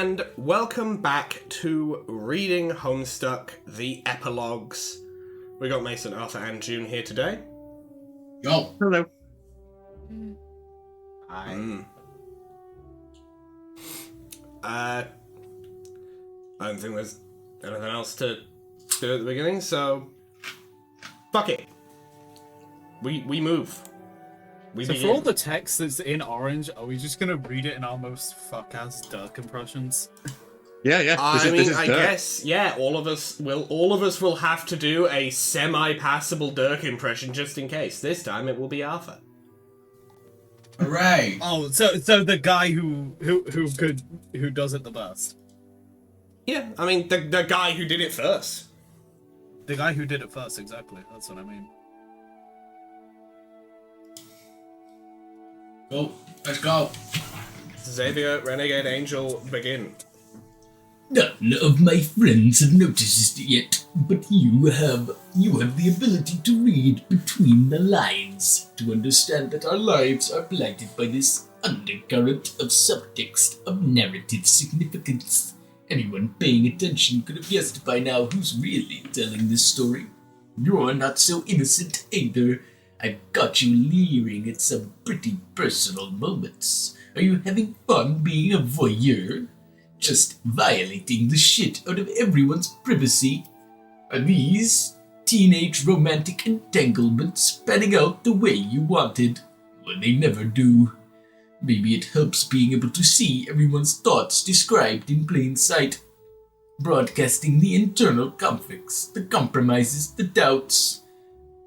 and welcome back to Reading Homestuck, the Epilogues. We got Mason, Arthur, and June here today. Yo. Hello. Hi. I don't think there's anything else to do at the beginning, so fuck it. We move. We So begin. for all the text that's in orange, are we just gonna read it in our most fuck-ass Dirk impressions? Yeah. I This is Dirk. guess, yeah, all of us will have to do a semi-passable Dirk impression just in case. This time it will be Arthur. Hooray! Oh, so the guy who does it the best. Yeah, I mean the guy who did it first. The guy who did it first, exactly. That's what I mean. Go. Let's go. Xavier, Renegade Angel, begin. None of my friends have noticed it yet, but you have the ability to read between the lines, to understand that our lives are blighted by this undercurrent of subtext of narrative significance. Anyone paying attention could have guessed by now who's really telling this story. You're not so innocent either. I've got you leering at some pretty personal moments. Are you having fun being a voyeur? Just violating the shit out of everyone's privacy? Are these teenage romantic entanglements panning out the way you wanted? Well, they never do. Maybe it helps being able to see everyone's thoughts described in plain sight, broadcasting the internal conflicts, the compromises, the doubts.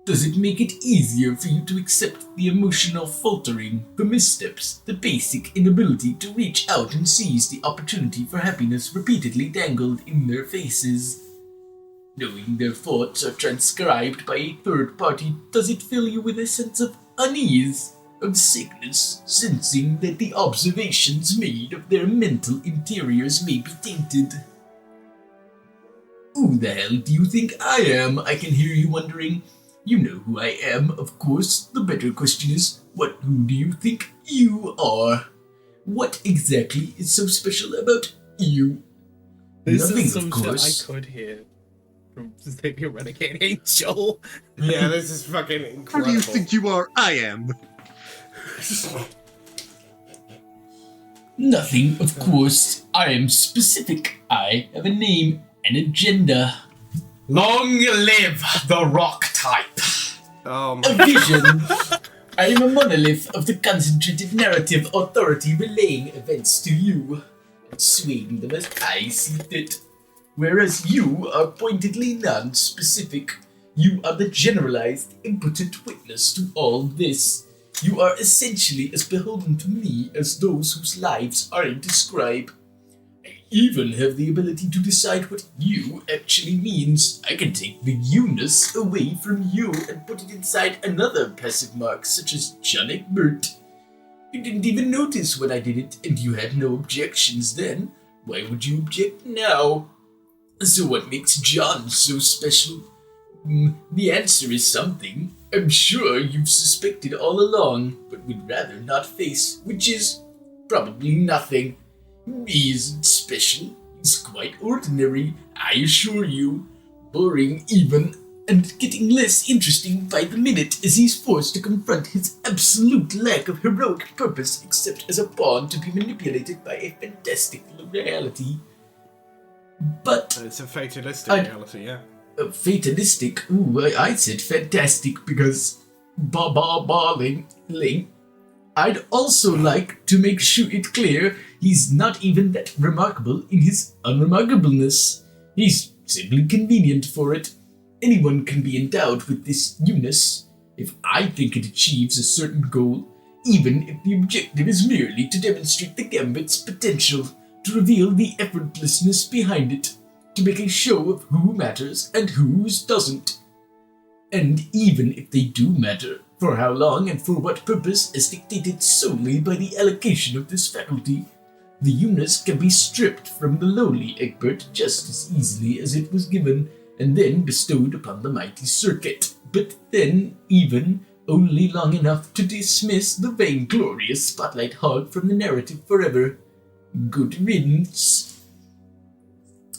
Does it make it easier for you to accept the emotional faltering, the missteps, the basic inability to reach out and seize the opportunity for happiness repeatedly dangled in their faces? Knowing their thoughts are transcribed by a third party, does it fill you with a sense of unease, of sickness, sensing that the observations made of their mental interiors may be tainted? Who the hell do you think I am? I can hear you wondering. You know who I am, of course. The better question is, who do you think you are? What exactly is so special about you? This Nothing, is some of course. shit I could hear from Xavier Renegade Angel. Yeah, this is fucking How incredible. do you think you are? I am. Nothing, of course. I am specific. I have a name, an agenda, Long live the rock type. Oh a my vision. I am a monolith of the concentrated narrative authority relaying events to you, and swaying them as I see fit. Whereas you are pointedly non-specific. You are the generalized, impotent witness to all this. You are essentially as beholden to me as those whose lives I describe. I even have the ability to decide what you actually means. I can take the you-ness away from you and put it inside another passive mark, such as John Egbert. You didn't even notice when I did it, and you had no objections then. Why would you object now? So what makes John so special? The answer is something I'm sure you've suspected all along, but would rather not face, which is probably nothing. He isn't special. He's quite ordinary, I assure you. Boring even, and getting less interesting by the minute as he's forced to confront his absolute lack of heroic purpose except as a pawn to be manipulated by a fantastical reality. But It's a fatalistic reality, yeah. fatalistic. Ooh, I said fantastic because balling. I'd also like to make sure it clear he's not even that remarkable in his unremarkableness. He's simply convenient for it. Anyone can be endowed with this newness if I think it achieves a certain goal, even if the objective is merely to demonstrate the gambit's potential, to reveal the effortlessness behind it, to make a show of who matters and whose doesn't. And even if they do matter, for how long and for what purpose is dictated solely by the allocation of this faculty, the you-ness can be stripped from the lowly Egbert just as easily as it was given, and then bestowed upon the mighty circuit, but then even only long enough to dismiss the vainglorious spotlight hog from the narrative forever. Good riddance.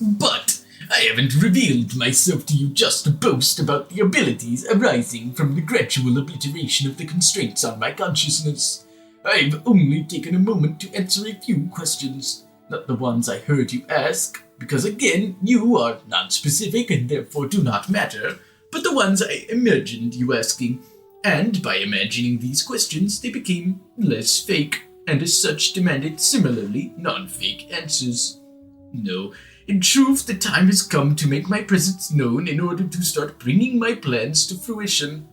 But I haven't revealed myself to you just to boast about the abilities arising from the gradual obliteration of the constraints on my consciousness. I've only taken a moment to answer a few questions, not the ones I heard you ask, because again, you are non-specific and therefore do not matter, but the ones I imagined you asking. And by imagining these questions, they became less fake, and as such demanded similarly non-fake answers. No, in truth, the time has come to make my presence known in order to start bringing my plans to fruition.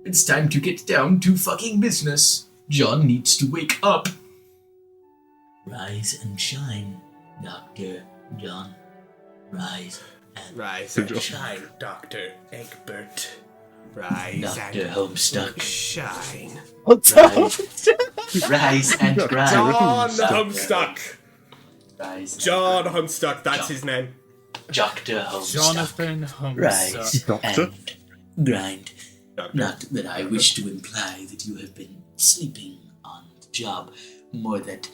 It's time to get down to fucking business. John needs to wake up. Rise and shine, Dr. John. Rise and shine, Dr. Egbert. Rise Dr. Homestuck. shine. Rise and grind. John Homestuck. Rise. John Homestuck, that's his name. Dr. Homestuck. Jonathan Rise Homestuck. Doctor? and grind. Doctor. Not that I wish to imply that you have been sleeping on the job, more that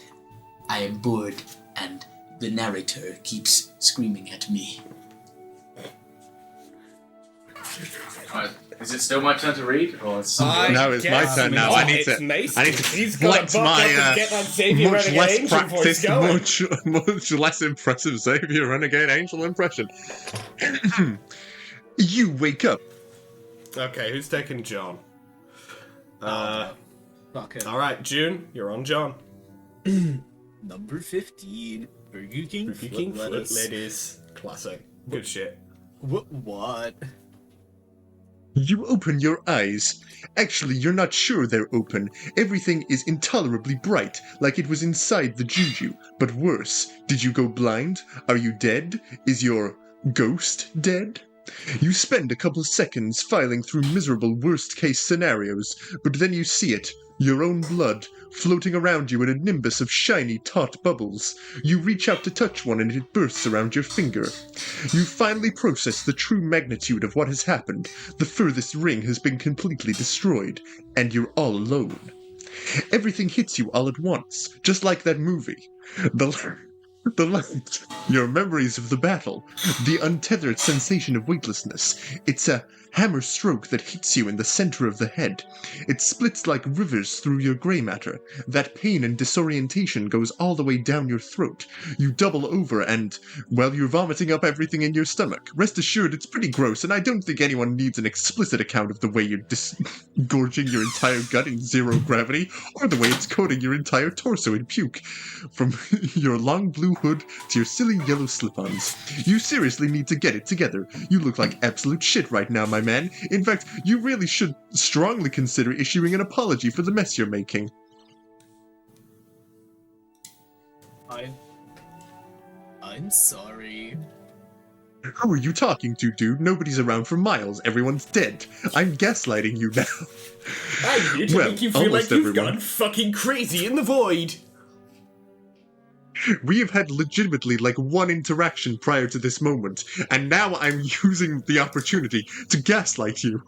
I am bored and the narrator keeps screaming at me. Alright, is it still my turn to read? Or is No, it's my turn now. I need to He's got flex to buck up my and get that Xavier much Renegade less Angel voice practiced, going. much less impressive Xavier Renegade Angel impression. You wake up. Okay, who's taking John? Fuck it. Alright, June, you're on John. Number 15. Burger King Burger Foot King Foot Lettuce. Lettuce. Classic. Good shit. What? You open your eyes. Actually, you're not sure they're open. Everything is intolerably bright, like it was inside the juju. But worse, did you go blind? Are you dead? Is your ghost dead? You spend a couple seconds filing through miserable worst-case scenarios, but then you see it, your own blood, floating around you in a nimbus of shiny, taut bubbles. You reach out to touch one and it bursts around your finger. You finally process the true magnitude of what has happened. The furthest ring has been completely destroyed, and you're all alone. Everything hits you all at once, just like that movie. The light, your memories of the battle, the untethered sensation of weightlessness. It's a hammer stroke that hits you in the center of the head. It splits like rivers through your gray matter. That pain and disorientation goes all the way down your throat. You double over and, well, you're vomiting up everything in your stomach. Rest assured, it's pretty gross, and I don't think anyone needs an explicit account of the way you're gorging your entire gut in zero gravity, or the way it's coating your entire torso in puke. From your long blue hood to your silly yellow slip-ons. You seriously need to get it together. You look like absolute shit right now, my man. In fact, you really should strongly consider issuing an apology for the mess you're making. I'm sorry. Who are you talking to, dude? Nobody's around for miles. Everyone's dead. I'm gaslighting you now. I need to Well, make you feel like almost you've everyone. gone fucking crazy in the void. We have had legitimately like one interaction prior to this moment, and now I'm using the opportunity to gaslight you.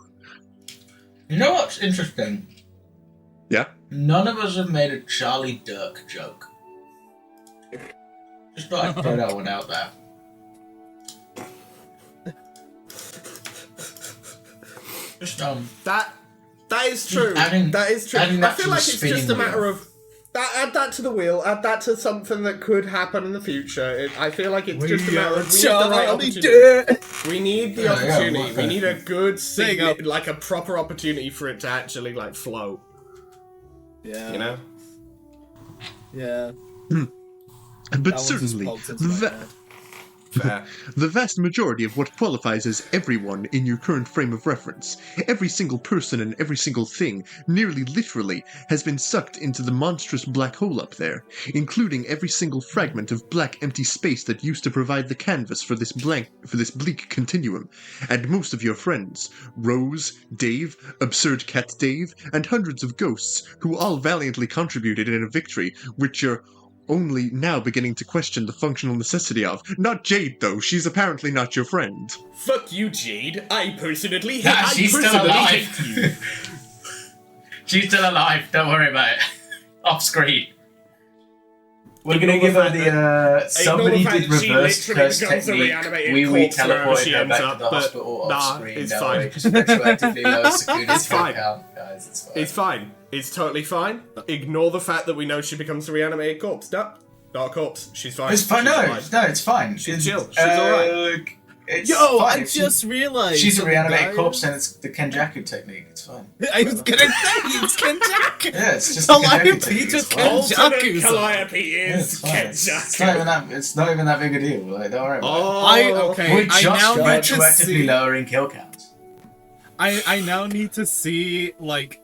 You know what's interesting? Yeah? None of us have made a Charlie Dirk joke. Just thought I'd throw that one out there. Just That is true. Adding- that is true. adding I that feel to like the it's just a spinning matter wheel. of add that to the wheel. Add that to something that could happen in the future. I feel like it's just a matter of we need the right opportunity. We need the Yeah, opportunity. yeah, We need a good, There you go. like a proper opportunity for it to actually like flow. Yeah. You know. Yeah. But That one just certainly, popped into my head. Fair. the vast majority of what qualifies as everyone in your current frame of reference, every single person and every single thing, nearly literally, has been sucked into the monstrous black hole up there, including every single fragment of black empty space that used to provide the canvas for this bleak continuum, and most of your friends, Rose, Dave, Absurd Cat Dave, and hundreds of ghosts, who all valiantly contributed in a victory, which you're only now beginning to question the functional necessity of. Not Jade, though. She's apparently not your friend. Fuck you, Jade. I personally hate. Nah, she's still alive. hate you. She's still alive, don't worry about it. Off screen. We're gonna give her the somebody fact did that she reverse literally curse becomes a technique. reanimated We corpse wherever teleported she her ends back up, to the but hospital nah, off screen. it's Don't fine. worry, 'cause retroactively lowers Sakuna's It's fine. count, guys. It's fine. It's fine. It's totally fine. Ignore the fact that we know she becomes a reanimated corpse. No, not a corpse. She's fine. It's fine. She's No, alive. no, it's fine. She's chill. She's alright. It's Yo, fine. I If she- just realized. She's a something, reanimated guys. corpse, and it's the Kenjaku technique. It's fine. I was gonna say it's Kenjaku. Yeah, it's just the Kenjaku Calliope technique. to It's fine. Alternate Kenjaku's Calliope Yeah, is it's fine. It's Kenjaku. it's not even that big a deal. Like, don't worry about Oh, it. We're I just now need to retroactively see. lowering kill counts. I now need to see like.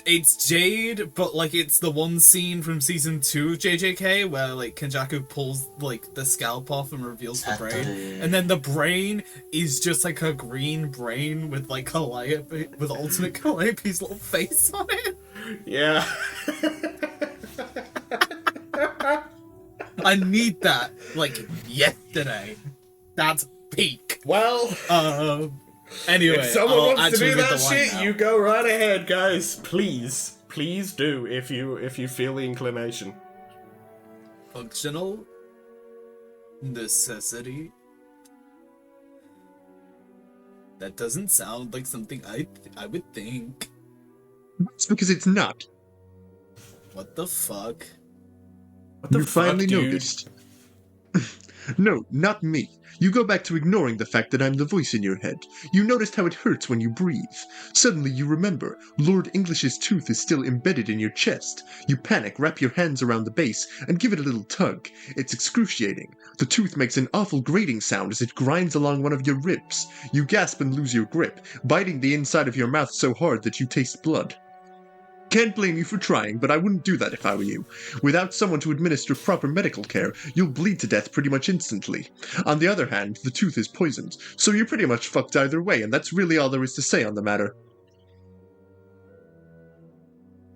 It's Jade, but like it's the one scene from season 2 of JJK where like Kenjaku pulls like the scalp off and reveals the brain, and then the brain is just like a green brain with like Calliope with alternate Calliope's little face on it. Yeah. I need that like yesterday. That's peak. Well, Anyway, if someone I'll wants to actually do read that the line shit, now. you go right ahead, guys. Please, please do if you feel the inclination. Functional necessity. That doesn't sound like something I would think. It's because it's not. What the fuck? What the You fuck, finally dude? noticed. No, not me. You go back to ignoring the fact that I'm the voice in your head. You noticed how it hurts when you breathe. Suddenly you remember, Lord English's tooth is still embedded in your chest. You panic, wrap your hands around the base, and give it a little tug. It's excruciating. The tooth makes an awful grating sound as it grinds along one of your ribs. You gasp and lose your grip, biting the inside of your mouth so hard that you taste blood. Can't blame you for trying, but I wouldn't do that if I were you. Without someone to administer proper medical care, you'll bleed to death pretty much instantly. On the other hand, the tooth is poisoned, so you're pretty much fucked either way, and that's really all there is to say on the matter.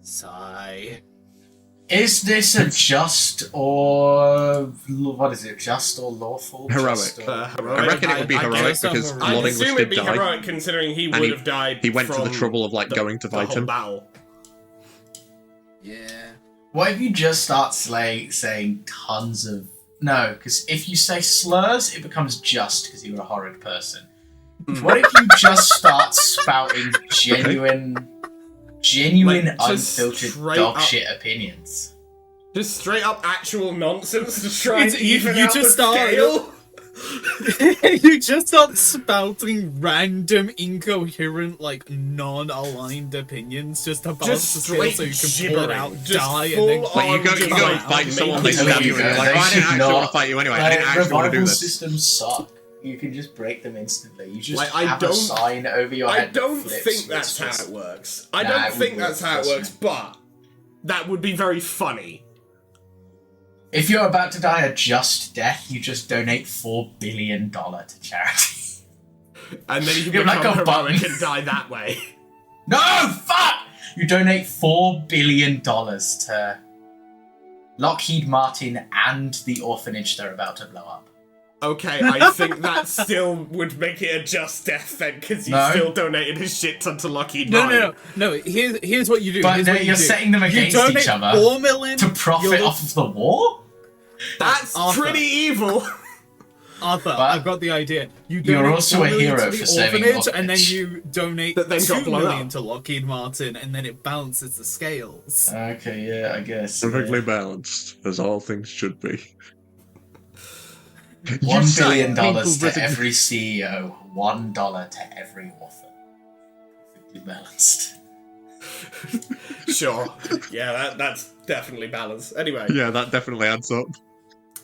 Sigh. Is this a just or what is it? Just or lawful? Heroic. Just or- Heroic. I reckon it would be I heroic guess I'm because heroic. I Lord English assume did it'd be die. heroic considering he And would have died. he went to the from trouble of, like, the- going to the fight whole him. battle. Yeah. What if you just start saying tons of no? Because if you say slurs, it becomes just because you're a horrid person. What if you just start spouting genuine, Like, just unfiltered straight dog up- shit opinions? Just straight up actual nonsense to try and It's- you- even you out just the start- scale. You just start spouting random, incoherent, like non-aligned opinions just to balance the scale so you can pull it out, just die, and then full Like, you on go just and like fight someone, they make stab it you, and you're weird. like, They oh, I should didn't actually not- want to fight you anyway. I didn't actually want to do revival this. systems suck. You can just break them instantly. You just Like, I have a don't- sign over your I head. that don't flips think that's which how is- it works. I Nah, don't it think would that's work, how it trust works, me. but that would be very funny. If you're about to die a just death, you just donate $4 billion to charity. And then you can You're like become a heroic button. and die that way. No, fuck! You donate $4 billion to Lockheed Martin and the orphanage they're about to blow up. Okay, I think that still would make it a just death then, because you No. still donated his shit to Lockheed No, Martin. no. Here's what you do. But Here's no, what you you're do. setting them You against donate each other 4 million to profit you're the- off of the war? That's Arthur. pretty evil. Arthur, But I've got the idea. You you're donate also 4 a million hero to the for saving orphanage, the and then orphanage. you donate That then got 2 blown million up. to Lockheed Martin, and then it balances the scales. Okay, yeah, I guess. Perfectly Yeah. balanced, as all things should be. $1 billion painful to resign- every CEO, $1 to every orphan. Perfectly balanced. Sure. Yeah, that's definitely balanced. Anyway, Yeah, that definitely adds up.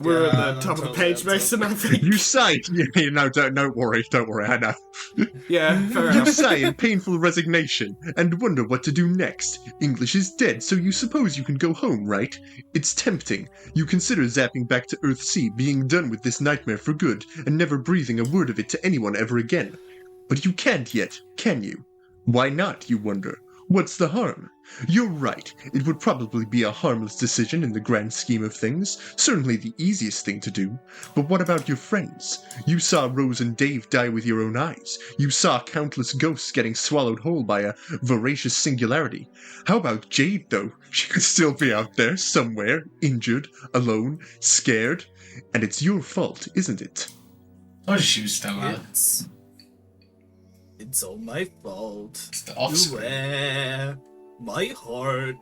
we're Yeah, at the that top of the totally page, adds Mason, I think. You sigh. Yeah, no, don't worry, I know. Yeah, fair You enough. sigh in painful resignation and wonder what to do next. English is dead, so you suppose you can go home, right? It's tempting. You consider zapping back to Earthsea, being done with this nightmare for good, and never breathing a word of it to anyone ever again. But you can't yet, can you? Why not, you wonder? What's the harm? You're right. It would probably be a harmless decision in the grand scheme of things. Certainly the easiest thing to do. But what about your friends? You saw Rose and Dave die with your own eyes. You saw countless ghosts getting swallowed whole by a voracious singularity. How about Jade, though? She could still be out there, somewhere, injured, alone, scared. And it's your fault, isn't it? Oh, she was still out. It's all my fault. It's the offspring. My heart.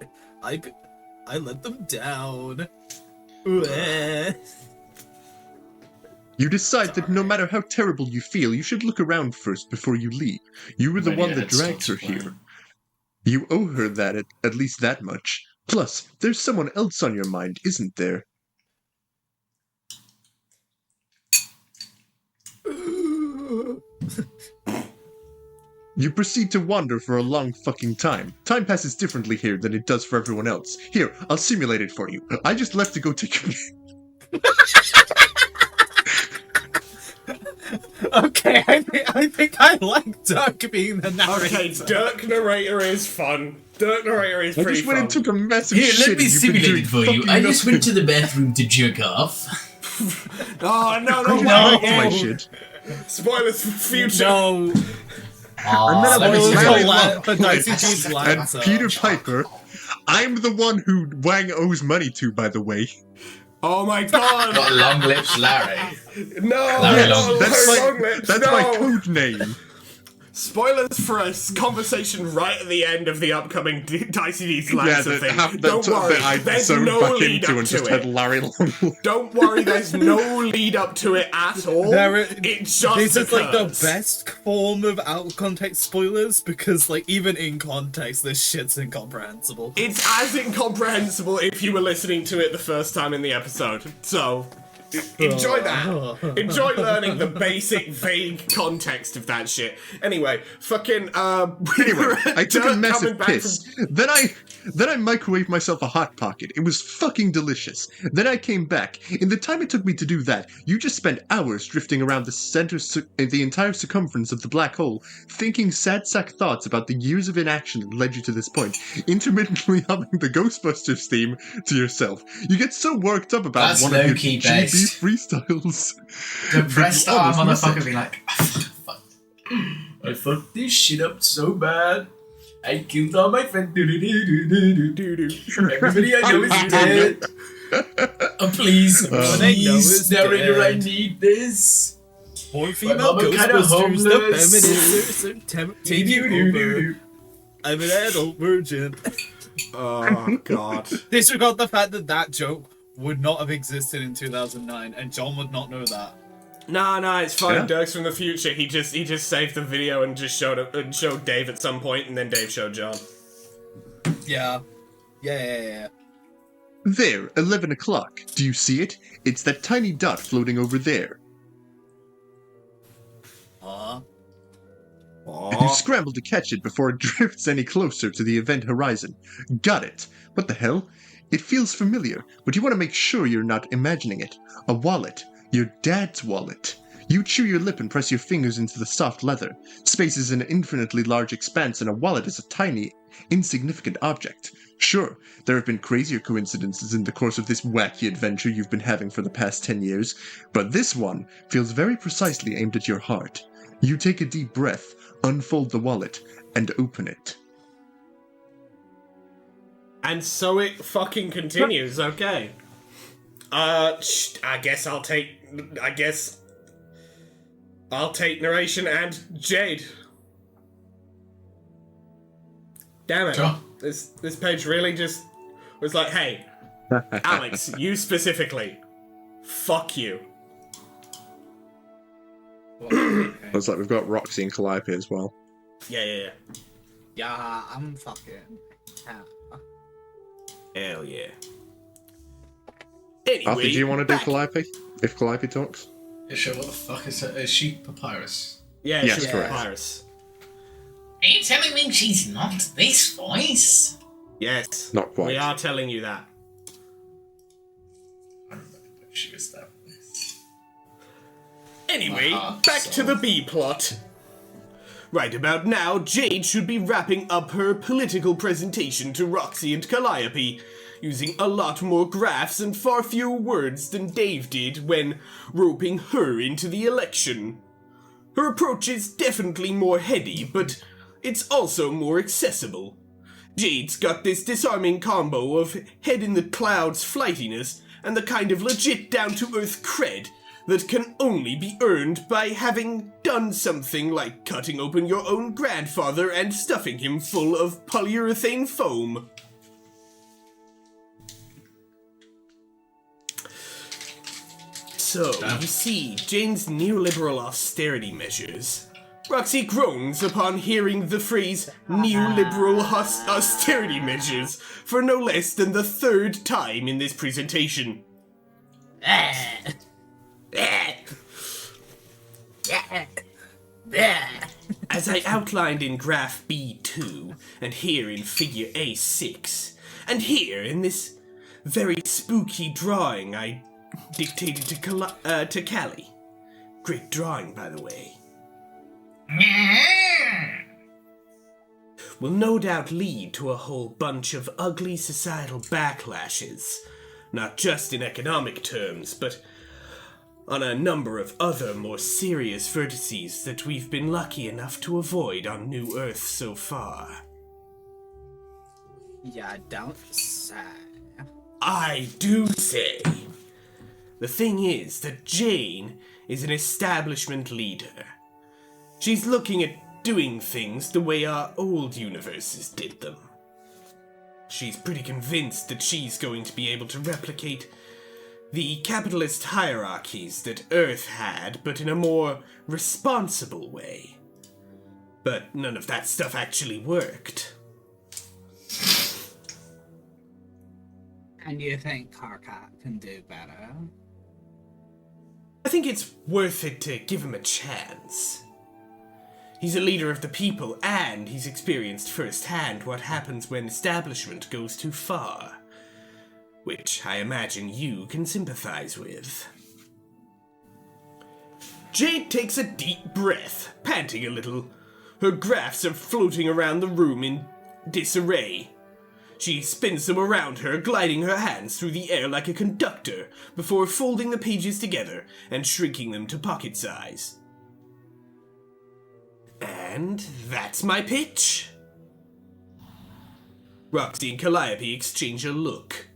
I let them down. Ueh. You decide that no matter how terrible you feel, you should look around first before you leave. You were the one that dragged her here. You owe her that at least that much. Plus, there's someone else on your mind, isn't there? You proceed to wander for a long fucking time. Time passes differently here than it does for everyone else. Here, I'll simulate it for you. I just left to go take a... Okay, I think I like Dirk being the narrator. Okay, Dirk narrator is fun. Dirk narrator is I pretty just went and fun. took a massive Here, shit. let me and you've been simulate doing it for you. fucking I just nothing. went to the bathroom to jerk off. Oh, no, Go no, back no. to my shit. Spoilers for future. No. And then let me I simulate Spoilers it. for Dicey G's And Lancer. Peter Piper, I'm the one who Wang owes money to, by the way. Oh my god. Got long lips, Larry. No, Larry no, Long- That's Larry my, Longlips, that's no. my code name. Spoilers for a conversation right at the end of the upcoming Dicey D's Lancer thing. Don't worry, I there's zoned no back lead into up and just to had it. Larry Long. Don't worry, there's no lead up to it at all. It just This is like the occurs. best form of out of context spoilers because, like, even in context, this shit's incomprehensible. It's as incomprehensible if you were listening to it the first time in the episode. So, enjoy that. Enjoy learning the basic, vague context of that shit. Anyway, fucking, Anyway, I took a Dirk massive coming back piss. Then I microwaved myself a Hot Pocket. It was fucking delicious. Then I came back. In the time it took me to do that, you just spent hours drifting around the entire circumference of the black hole, thinking sad sack thoughts about the years of inaction that led you to this point, intermittently humming the Ghostbusters theme to yourself. You get so worked up about That's one of your low-key GB based. freestyles. Depressed that you almost miss motherfucker it. be like, I fucked this shit up so bad. I killed all my friends. Everybody I know is dead. Please, What I know is narrator, I dead. need this. More female mama kinda Ghostbusters, the homeless. feminists are taking over. I'm an adult virgin. Oh, God. Disregard the fact that that joke would not have existed in 2009, and John would not know that. No, it's fine. Yeah. Dirk's from the future. He just saved the video and just showed Dave at some point, and then Dave showed John. Yeah. Yeah. There, 11 o'clock. Do you see it? It's that tiny dot floating over there. You scramble to catch it before it drifts any closer to the event horizon. Got it. What the hell? It feels familiar, but you want to make sure you're not imagining it. A wallet. Your dad's wallet. You chew your lip and press your fingers into the soft leather. Space is an infinitely large expanse, and a wallet is a tiny, insignificant object. Sure, there have been crazier coincidences in the course of this wacky adventure you've been having for the past 10 years, but this one feels very precisely aimed at your heart. You take a deep breath, unfold the wallet, and open it. And so it fucking continues, okay. I guess I'll take narration and Jade. Damn it. Sure. This page really just was like, hey, Alex, you specifically, fuck you. Looks like we've got Roxy and Calliope as well. Yeah. Yeah, I'm fucking. Hell yeah. Anyway, Alfie, do you want to do back- Calliope? If Calliope talks? Yeah, sure, what the fuck is that? Is she Papyrus? Yeah, Yes, she's correct. Papyrus. Are you telling me she's not this voice? Yes. Not quite. We are telling you that. I remember that she was that voice. Anyway, My heart back so- to the B plot. Right about now, Jade should be wrapping up her political presentation to Roxy and Calliope, using a lot more graphs and far fewer words than Dave did when roping her into the election. Her approach is definitely more heady, but it's also more accessible. Jade's got this disarming combo of head in the clouds flightiness and the kind of legit down-to-earth cred that can only be earned by having done something like cutting open your own grandfather and stuffing him full of polyurethane foam. So, you see, Jane's neoliberal austerity measures. Roxy groans upon hearing the phrase neoliberal austerity measures for no less than the third time in this presentation. As I outlined in graph B2, and here in figure A6, and here in this very spooky drawing I dictated to Callie. Great drawing, by the way. Will no doubt lead to a whole bunch of ugly societal backlashes, not just in economic terms, but on a number of other more serious vertices that we've been lucky enough to avoid on New Earth so far. Yeah, don't say. I do say. The thing is that Jane is an establishment leader. She's looking at doing things the way our old universes did them. She's pretty convinced that she's going to be able to replicate the capitalist hierarchies that Earth had, but in a more responsible way. But none of that stuff actually worked. And you think Karkat can do better? I think it's worth it to give him a chance. He's a leader of the people, and he's experienced firsthand what happens when establishment goes too far. Which I imagine you can sympathize with. Jade takes a deep breath, panting a little. Her graphs are floating around the room in disarray. She spins them around her, gliding her hands through the air like a conductor, before folding the pages together and shrinking them to pocket size. And that's my pitch. Roxy and Calliope exchange a look.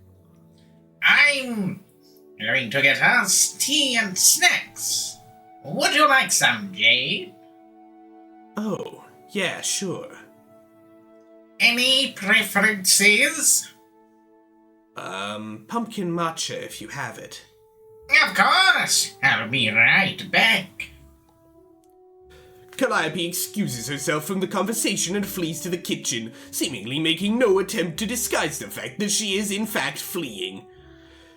I'm going to get us tea and snacks. Would you like some, Jade? Oh, yeah, sure. Any preferences? Pumpkin matcha if you have it. Of course. I'll be right back. Calliope excuses herself from the conversation and flees to the kitchen, seemingly making no attempt to disguise the fact that she is in fact fleeing.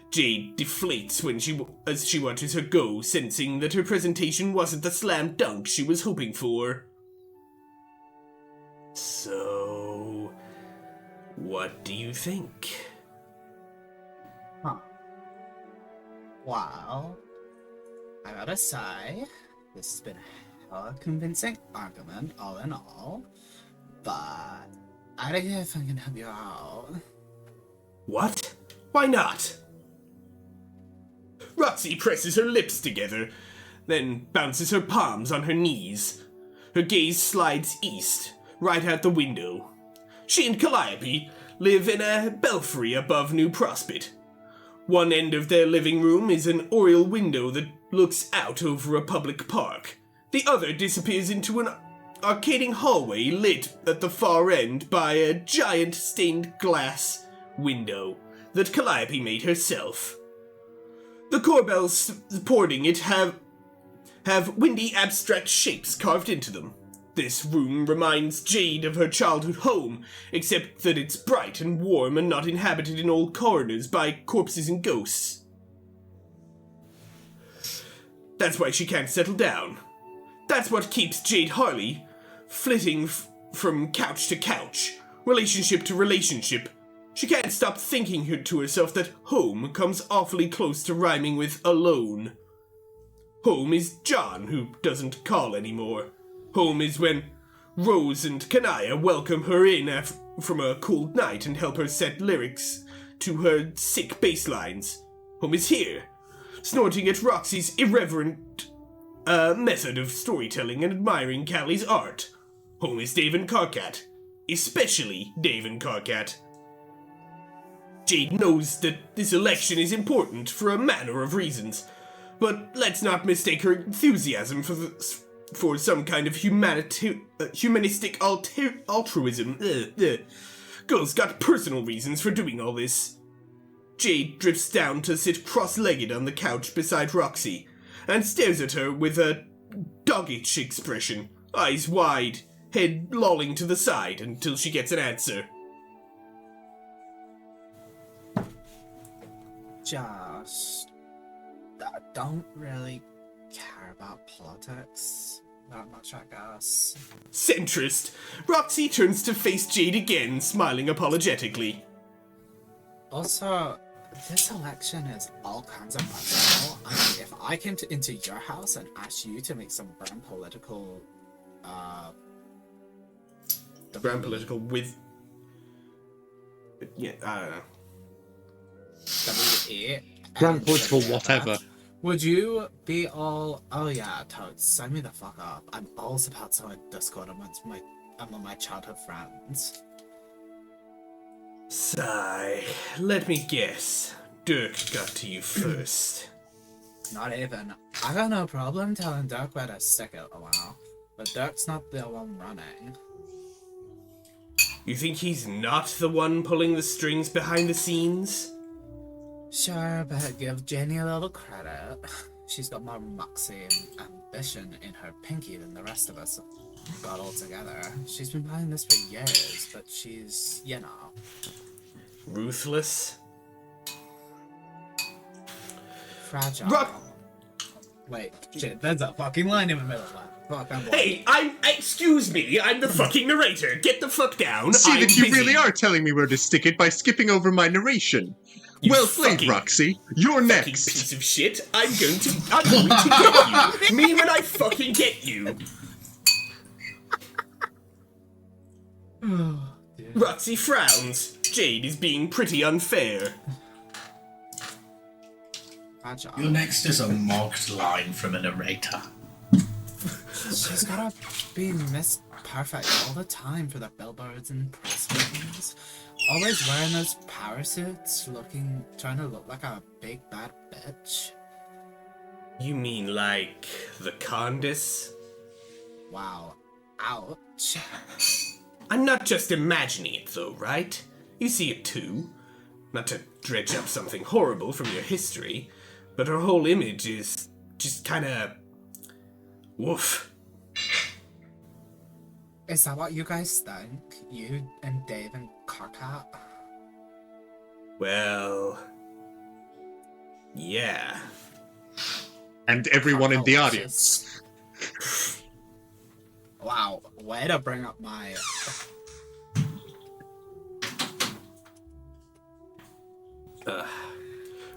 Jade deflates as she watches her go, sensing that her presentation wasn't the slam dunk she was hoping for. So, what do you think? Huh. Well, I gotta say, this has been a convincing argument, all in all, but I don't know if I can help you out. What? Why not? Roxy presses her lips together, then bounces her palms on her knees. Her gaze slides east, right out the window. She and Calliope live in a belfry above New Prospect. One end of their living room is an oriel window that looks out over a public park. The other disappears into an arcading hallway lit at the far end by a giant stained glass window that Calliope made herself. The corbels supporting it have windy abstract shapes carved into them. This room reminds Jade of her childhood home, except that it's bright and warm and not inhabited in old corners by corpses and ghosts. That's why she can't settle down. That's what keeps Jade Harley flitting from couch to couch, relationship to relationship. She can't stop thinking to herself that home comes awfully close to rhyming with alone. Home is John, who doesn't call anymore. Home is when Rose and Kanaya welcome her in from a cold night and help her set lyrics to her sick bass lines. Home is here, snorting at Roxy's irreverent method of storytelling and admiring Callie's art. Home is Dave and Karkat, especially Dave and Karkat. Jade knows that this election is important for a manner of reasons, but let's not mistake her enthusiasm for some kind of humanistic altruism. Girl's got personal reasons for doing all this. Jade drifts down to sit cross-legged on the couch beside Roxy, and stares at her with a doggish expression, eyes wide, head lolling to the side until she gets an answer. Just don't really care about politics that much, I guess. Centrist. Roxy turns to face Jade again, smiling apologetically. Also, this election is all kinds of personal. I mean, if I came into your house and asked you to make some brand political, with... Yeah, I don't know. WE. Grand political whatever. Would you be all, oh yeah, totes, sign me the fuck up. I'm all about some Discord amongst my childhood friends. Sigh. Let me guess. Dirk got to you first. Not even. I got no problem telling Dirk where to stick it a while, but Dirk's not the one running. You think he's not the one pulling the strings behind the scenes? Sure, but give Jenny a little credit. She's got more moxie and ambition in her pinky than the rest of us got all together. She's been playing this for years, but she's, you know... Ruthless? Fragile. Wait, shit, there's a fucking line in the middle of that. Fuck, Hey, excuse me, I'm the fucking narrator. Get the fuck down. See I'm that you busy. really are telling me where to stick it by skipping over my narration. You Well played, fucking- Roxy. You're Fucking next. piece of shit. I'm going to get you. Me when I fucking get you. Roxy frowns. Jade is being pretty unfair. Fragile. Your next is a mocked line from a narrator. She's gotta be Miss Perfect all the time for the billboards and press meetings. Always wearing those power suits, trying to look like a big bad bitch. You mean like the Condis? Wow. Ouch. I'm not just imagining it though, right? You see it too. Not to dredge up something horrible from your history, but her whole image is just kinda... woof. Is that what you guys think? You and Dave and Karkat? Well... yeah. And everyone in the Karkat audience. Wow, way to bring up my...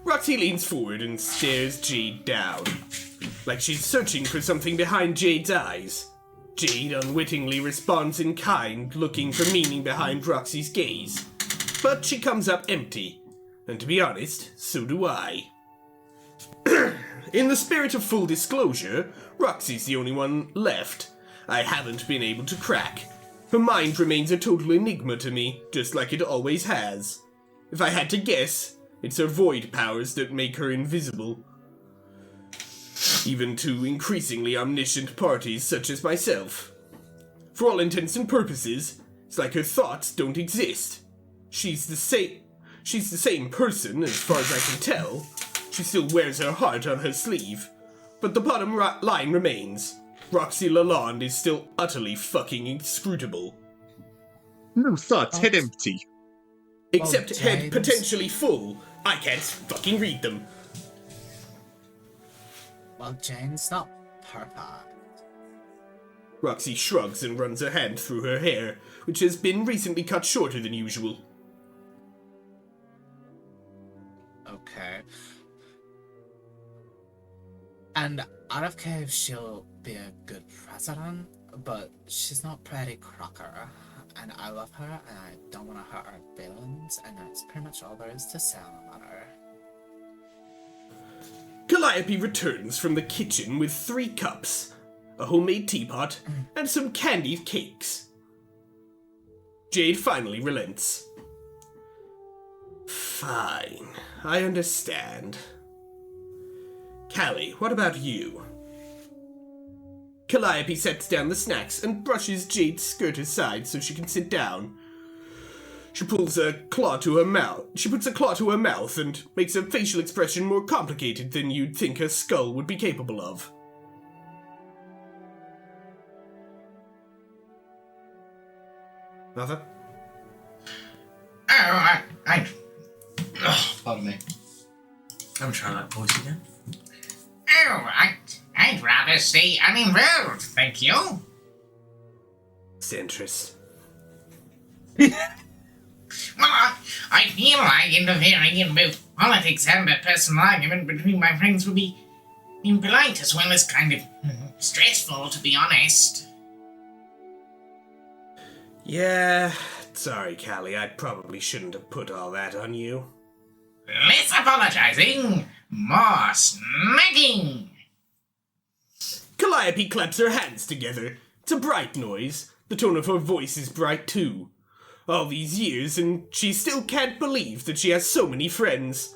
Roxy leans forward and stares Jade down, like she's searching for something behind Jade's eyes. Jade unwittingly responds in kind, looking for meaning behind Roxy's gaze. But she comes up empty, and to be honest, so do I. In the spirit of full disclosure, Roxy's the only one left I haven't been able to crack. Her mind remains a total enigma to me, just like it always has. If I had to guess, it's her void powers that make her invisible. Even to increasingly omniscient parties such as myself. For all intents and purposes, it's like her thoughts don't exist. She's the same person, as far as I can tell. She still wears her heart on her sleeve. But the bottom line remains. Roxy Lalonde is still utterly fucking inscrutable. No thoughts, head empty. Except head James. potentially full. I can't fucking read them. Well, Jane's not perfect. Roxy shrugs and runs her hand through her hair, which has been recently cut shorter than usual. Okay. And I don't care if she'll be a good president, but she's not pretty Crocker. And I love her, and I don't want to hurt her feelings, and that's pretty much all there is to say on the matter. Calliope returns from the kitchen with 3 cups, a homemade teapot, and some candied cakes. Jade finally relents. Fine, I understand. Callie, what about you? Calliope sets down the snacks and brushes Jade's skirt aside so she can sit down. She puts a claw to her mouth and makes her facial expression more complicated than you'd think her skull would be capable of. Mother? Pardon me. I'm trying that voice again. Oh, I'd rather stay uninvolved, thank you. Centrist. Well, I feel like interfering in both politics and a personal argument between my friends would be impolite as well as kind of stressful, to be honest. Yeah, sorry, Callie, I probably shouldn't have put all that on you. Less apologizing, more smacking. Calliope claps her hands together. It's a bright noise. The tone of her voice is bright too. All these years, and she still can't believe that she has so many friends.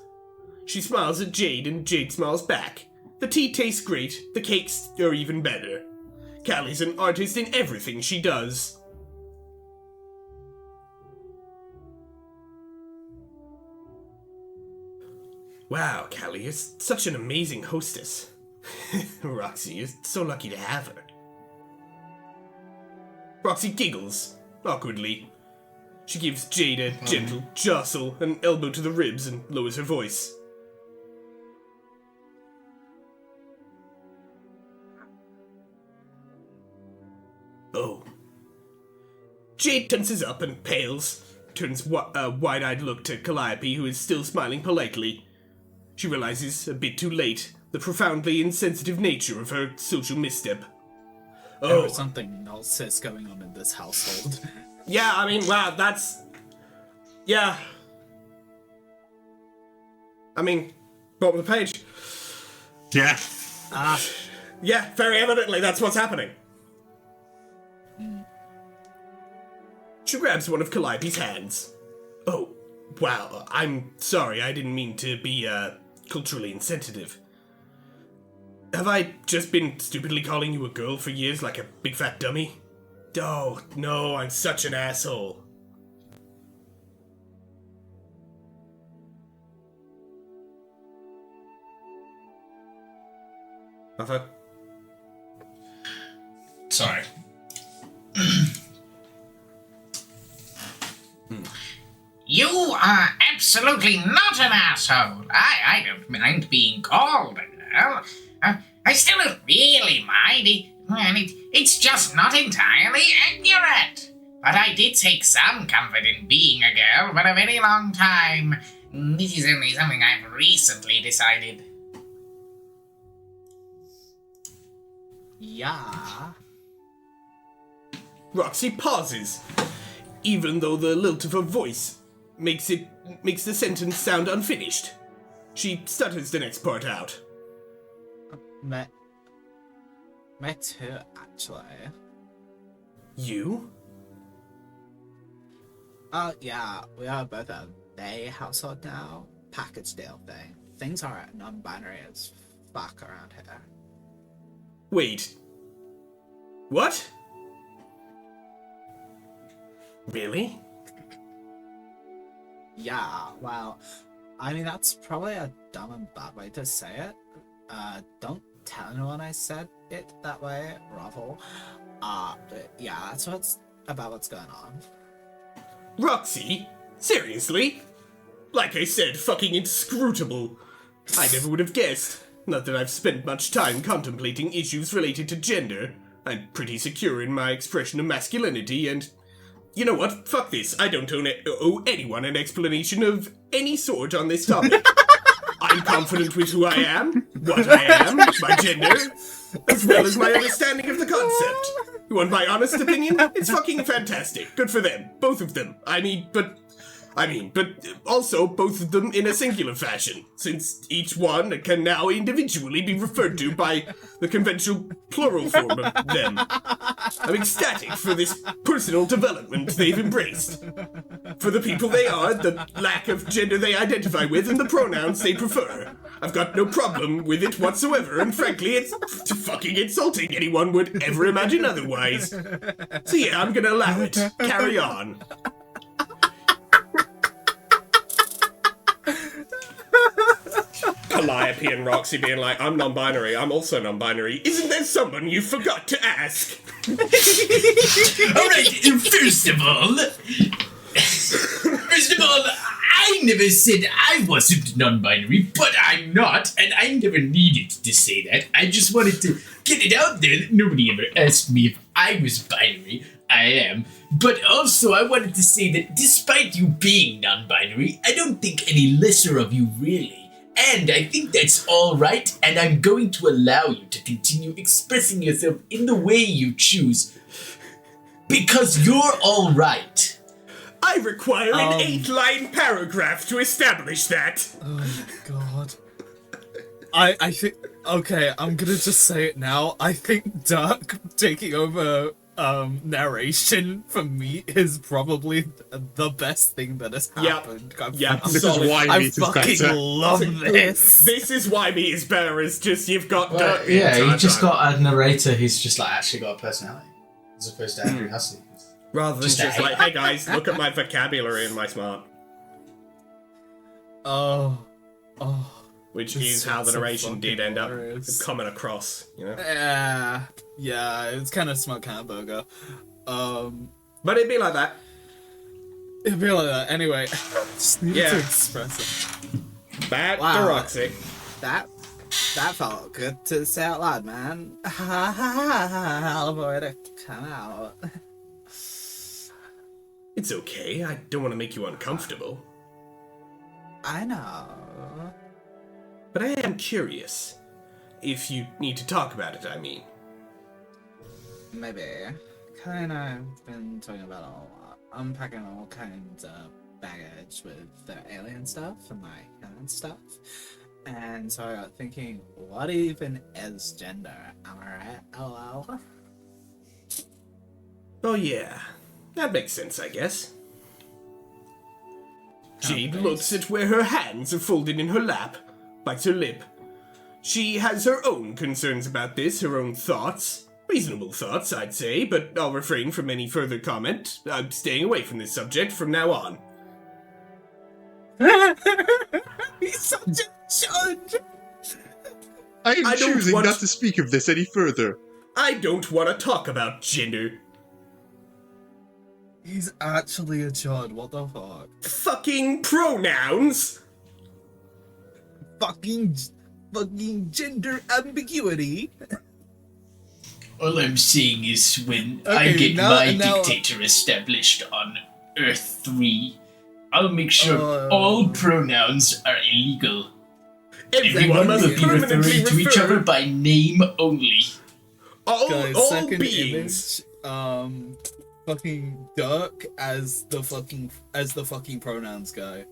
She smiles at Jade, and Jade smiles back. The tea tastes great, the cakes are even better. Callie's an artist in everything she does. Wow, Callie, you're such an amazing hostess. Roxy, you're so lucky to have her. Roxy giggles, awkwardly. She gives Jade a gentle jostle, an elbow to the ribs, and lowers her voice. Oh. Jade tenses up and pales, turns a wide-eyed look to Calliope, who is still smiling politely. She realizes, a bit too late, the profoundly insensitive nature of her social misstep. There Oh, was something else is going on in this household. yeah, I mean, wow, that's... Yeah. I mean, bottom of the page. Yeah. Yeah, very evidently, that's what's happening. She grabs one of Calliope's hands. Oh, wow, I'm sorry, I didn't mean to be, culturally insensitive. Have I just been stupidly calling you a girl for years like a big fat dummy? Oh, no, I'm such an asshole. Mother? Sorry. You are absolutely not an asshole. I don't mind being called a girl. I still don't really mind. It's just not entirely accurate. But I did take some comfort in being a girl for a very long time. This is only something I've recently decided. Yeah. Roxy pauses, even though the lilt of her voice makes the sentence sound unfinished. She stutters the next part out. Me too, actually. You? Yeah, we are both a they household now. Package deal thing. Things are non-binary as fuck around here. Wait. What? Really? Yeah, well, I mean, that's probably a dumb and bad way to say it. Don't tell anyone I said it that way, Ravel. But yeah, that's what's going on. Roxy? Seriously? Like I said, fucking inscrutable. I never would have guessed. Not that I've spent much time contemplating issues related to gender. I'm pretty secure in my expression of masculinity, and... You know what? Fuck this. I don't owe anyone an explanation of any sort on this topic. I'm confident with who I am, what I am, my gender, as well as my understanding of the concept. You want my honest opinion? It's fucking fantastic. Good for them. Both of them. But also both of them in a singular fashion, since each one can now individually be referred to by the conventional plural form of them. I'm ecstatic for this personal development they've embraced. For the people they are, the lack of gender they identify with, and the pronouns they prefer. I've got no problem with it whatsoever, and frankly, it's fucking insulting anyone would ever imagine otherwise. So yeah, I'm gonna allow it. Carry on. Calliope and Roxy being like, I'm non-binary, I'm also non-binary. Isn't there someone you forgot to ask? Alright, first of all, I never said I wasn't non-binary, but I'm not, and I never needed to say that. I just wanted to get it out there that nobody ever asked me if I was binary. I am. But also, I wanted to say that despite you being non-binary, I don't think any lesser of you really. And I think that's all right, and I'm going to allow you to continue expressing yourself in the way you choose. Because you're all right. I require an 8-line paragraph to establish that. Oh my god. I think... Okay, I'm gonna just say it now. I think Dirk taking over narration for me is probably the best thing that has happened. This is why I Meat is fucking better. love this. This is why Meat is better, is just you've got Dirk. Yeah, you've just got a narrator who's just like actually got a personality, as opposed to Andrew Hussey. Rather than just like, hey guys, look at my vocabulary and my smart. Oh. Which This is how the sounds so narration did end up hilarious. coming across, you know? Yeah, it's kind of smart hamburger. But it'd be like that. It'd be like that. Anyway, just need to express it. Back to Wow. Roxy. That felt good to say out loud, man. I'll avoid it. Come out. It's okay, I don't want to make you uncomfortable. I know. But I am curious. If you need to talk about it, I mean. Maybe. Kind of been talking about unpacking all kinds of baggage with the alien stuff and my human stuff. And so I got thinking, what even is gender? Am I right? LOL. Oh yeah, that makes sense, I guess. Jade Thanks. looks at where her hands are folded in her lap, bites her lip. She has her own concerns about this, her own thoughts. Reasonable thoughts, I'd say, but I'll refrain from any further comment. I'm staying away from this subject from now on. He's such a judge! I am I don't choosing want- not to speak of this any further. I don't want to talk about gender. He's actually a chud, what the fuck? Fucking pronouns! Fucking gender ambiguity. All I'm saying is when I Okay, get now- my now- dictator established on Earth 3, I'll make sure Oh. all pronouns are illegal. Everyone must will be permanently referring to each other refer by name only. Guys, all second beings. image, fucking Dirk as the fucking pronouns guy.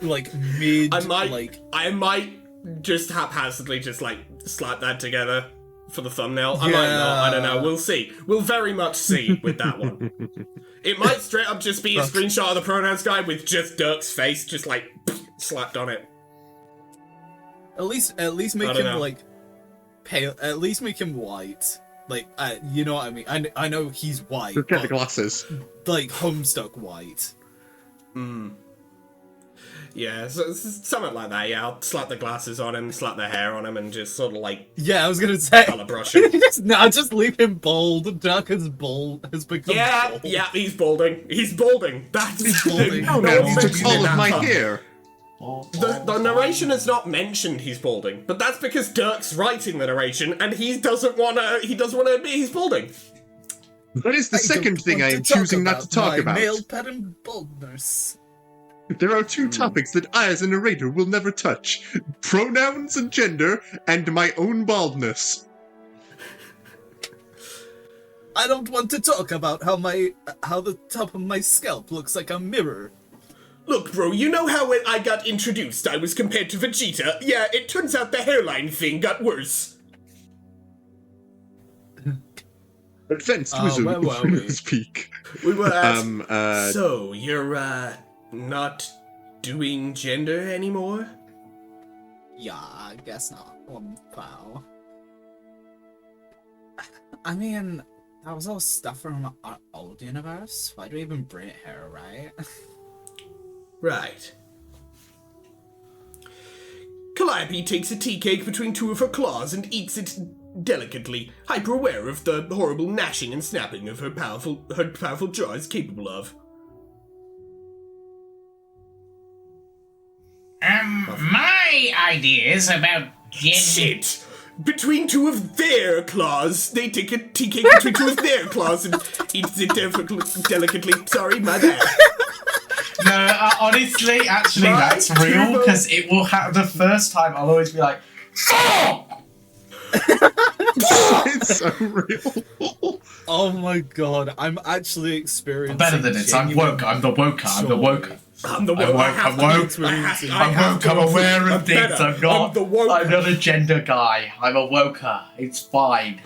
Like mid, I might just haphazardly just like slap that together for the thumbnail. I might not. I don't know. We'll see. We'll very much see with that one. It might straight up just be a screenshot of the pronouns guy with just Dirk's face just like slapped on it. At least make I don't him know. like pale. At least make him white. Like, you know what I mean. I know he's white, Just get the but glasses. like Homestuck white. Yeah, so something like that. Yeah, I'll slap the glasses on him, slap the hair on him, and just sort of like Yeah, I was gonna say. color brush him. just leave him bald. Dirk is bald. Has become Yeah, bald. yeah, he's balding. He's balding. That's He's balding. Oh no no, one he took mentioned all of that my part. hair. The narration has not mentioned he's balding, but that's because Dirk's writing the narration, and he doesn't wanna admit he's balding. That is the second thing I am choosing not to talk about. Male pattern baldness. There are two topics that I, as a narrator, will never touch: pronouns and gender, and my own baldness. I don't want to talk about how the top of my scalp looks like a mirror. Look, bro, you know how when I got introduced I was compared to Vegeta? Yeah, it turns out the hairline thing got worse. Advanced wizard where were we? speak. We were at... So, you're, not doing gender anymore? Yeah, I guess not. Wow. I mean, that was all stuff from our old universe. Why do we even braid hair, right? Right. Calliope takes a tea cake between two of her claws and eats it delicately, hyper-aware of the horrible gnashing and snapping of her powerful jaw is capable of. My ideas about Shit! Between two of their claws. They take a tea cake between two of their claws and eats it delicately. Sorry, my bad. No, honestly, actually, Right, that's real, Turbo. because it will have the first time I'll always be like, It's so real. Oh my god, I'm actually experiencing. I'm better than this. I'm woke. I'm the woker. I'm the woker. I'm the I'm woke. I'm woke. I'm woke. I'm aware of things. I'm not a gender guy. I'm a woker. It's fine.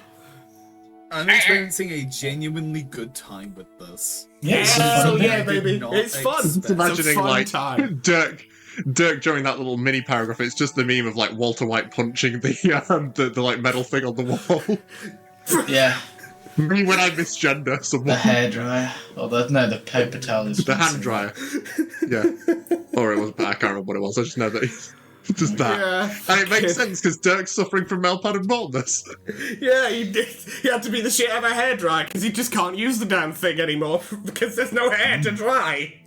I'm experiencing a genuinely good time with this. Hell Something yeah, I did baby. not It's fun. expect. Just imagining fun like time. Dirk during that little mini paragraph. It's just the meme of like Walter White punching the like metal thing on the wall. Yeah. Me when I misgender someone. The hairdryer. Or the paper towel is The hand dryer. Yeah. Or it was, I can't remember what it was. I just know that it's just that. Yeah, And it makes fucking- sense because Dirk's suffering from malpattern baldness. Yeah, he had to be the shit out of a hairdryer because he just can't use the damn thing anymore because there's no hair to dry.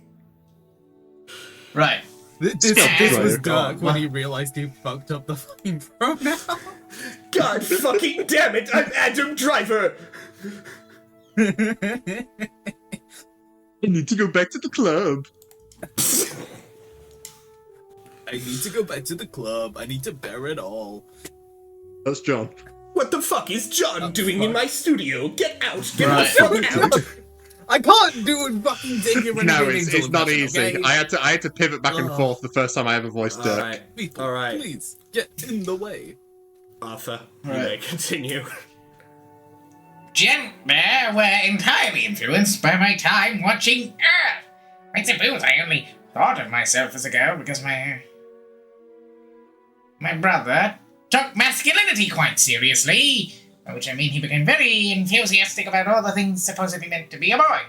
Right. This Scalp was dryer. Dirk when he realized he fucked up the fucking pronoun. God fucking damn it, I'm Adam Driver! I need to go back to the club. I need to go back to the club. I need to bear it all. That's John. What the fuck is John doing in my studio? Get out! Get Right. the fuck out! I can't do a fucking thing here. No, it's not easy. Okay? I had to pivot back and forth the first time I ever voiced Dirk. Alright, People, alright. please get in the way. Arthur, you Right. may continue. gender were entirely influenced by my time watching Earth. I suppose I only thought of myself as a girl because my brother took masculinity quite seriously, by which I mean he became very enthusiastic about all the things supposedly meant to be a boy.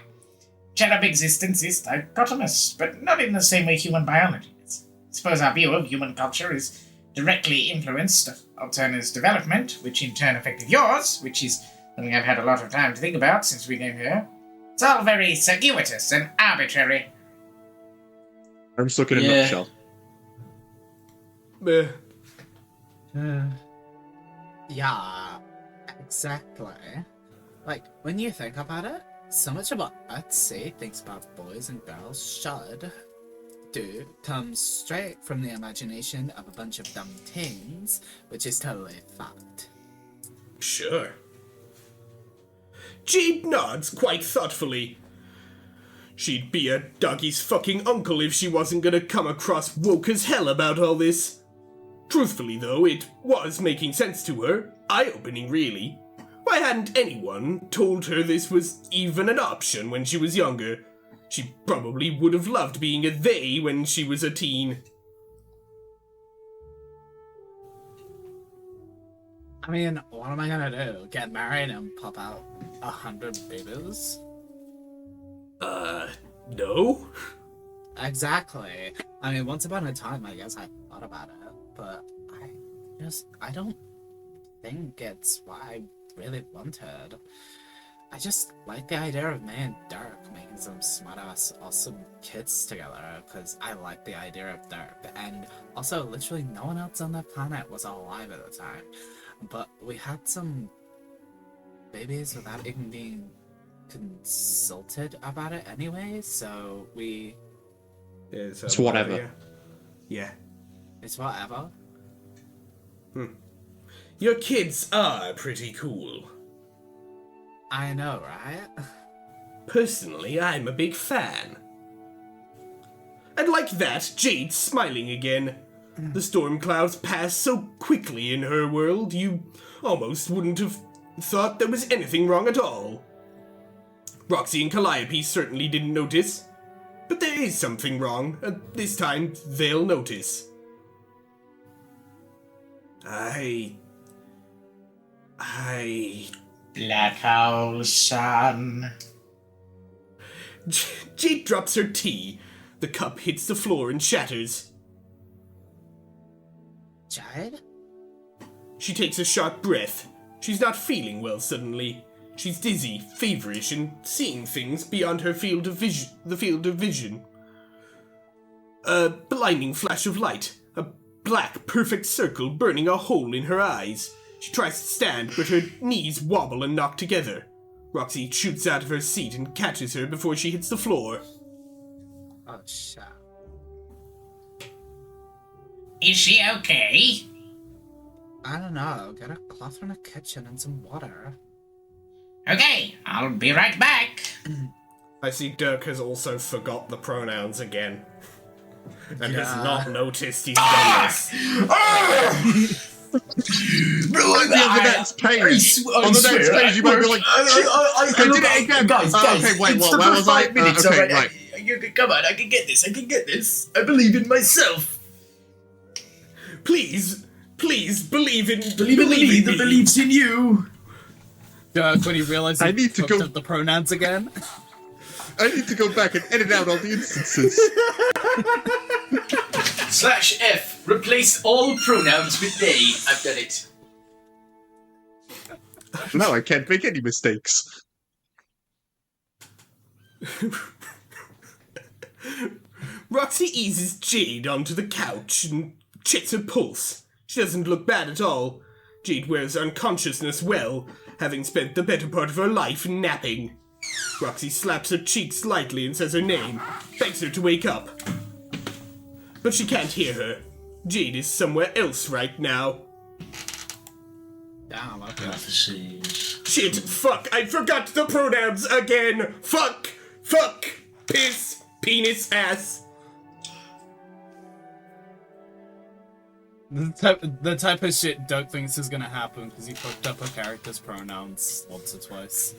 Gender existence is dichotomous, but not in the same way human biology is. I suppose our view of human culture is directly influenced Alterna's development, which in turn affected yours, which is something I've had a lot of time to think about since we came here. It's all very circuitous and arbitrary. I'm stuck in a Yeah. nutshell. Yeah, exactly. Like, when you think about it, so much about Etsy thinks about boys and girls should do comes straight from the imagination of a bunch of dumb teens, which is totally fucked. Sure. Jade nods quite thoughtfully. She'd be a doggy's fucking uncle if she wasn't gonna come across woke as hell about all this. Truthfully, though, it was making sense to her. Eye-opening, really. Why hadn't anyone told her this was even an option when she was younger? She probably would have loved being a they when she was a teen. I mean, what am I gonna do? Get married and pop out 100 babies? No? Exactly. I mean, once upon a time, I guess I thought about it, but I don't think it's what I really wanted. I just like the idea of me and Dirk making some smart-ass, awesome kids together, because I like the idea of Dirk, and also, literally no one else on the planet was alive at the time. But we had some babies without even being consulted about it anyway, so we... It's whatever. Yeah. It's whatever. Your kids are pretty cool. I know, right? Personally, I'm a big fan. And like that, Jade's smiling again. The storm clouds pass so quickly in her world, you almost wouldn't have thought there was anything wrong at all. Roxy and Calliope certainly didn't notice, but there is something wrong, and this time they'll notice. I... Black hole sun. Jade drops her tea. The cup hits the floor and shatters. Jade? She takes a sharp breath. She's not feeling well suddenly. She's dizzy, feverish, and seeing things beyond her field of vision. A blinding flash of light. A black, perfect circle burning a hole in her eyes. She tries to stand, but her knees wobble and knock together. Roxy shoots out of her seat and catches her before she hits the floor. Oh, shit. Is she okay? I don't know. Get a cloth from the kitchen and some water. Okay, I'll be right back. I see Dirk has also forgot the pronouns again. And has not noticed he's done this. Bro, On the next page, you might be like, I did it again. Guys, okay, wait, it's what? the Where first was I? 5 minutes Okay, already. right. Come on, I can get this. I believe in myself. Please believe in Believe in me that believes in you. Dirk, when he realized I he need to fucked go- up the pronouns again. I need to go back and edit out all the instances. /F. Replace all pronouns with they. I've done it. Now I can't make any mistakes. Roxy eases Jade onto the couch and checks her pulse. She doesn't look bad at all. Jade wears unconsciousness well, having spent the better part of her life napping. Roxy slaps her cheeks lightly and says her name, begs her to wake up. But she can't hear her. Jade is somewhere else right now. Damn, okay. Prophecies. Shit, fuck, I forgot the pronouns again! Fuck, piss, penis, ass. The type of shit Dirk thinks is gonna happen because he fucked up a character's pronouns once or twice.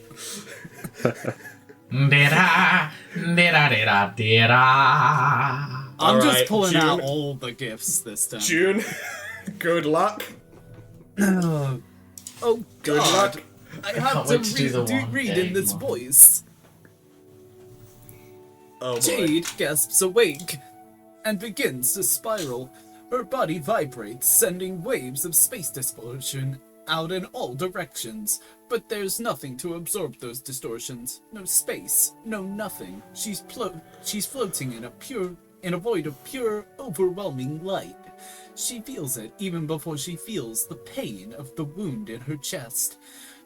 Dida, dida, dida, dida. I'm just Alright, pulling June. out all the gifts this time. June, good luck. Oh Good god. luck. I have can't to wait to do the one read day in this one. voice. Oh boy. Jade gasps awake and begins to spiral. Her body vibrates, sending waves of space distortion out in all directions. But there's nothing to absorb those distortions. No space, no nothing. She's floating in a void of pure, overwhelming light. She feels it even before she feels the pain of the wound in her chest.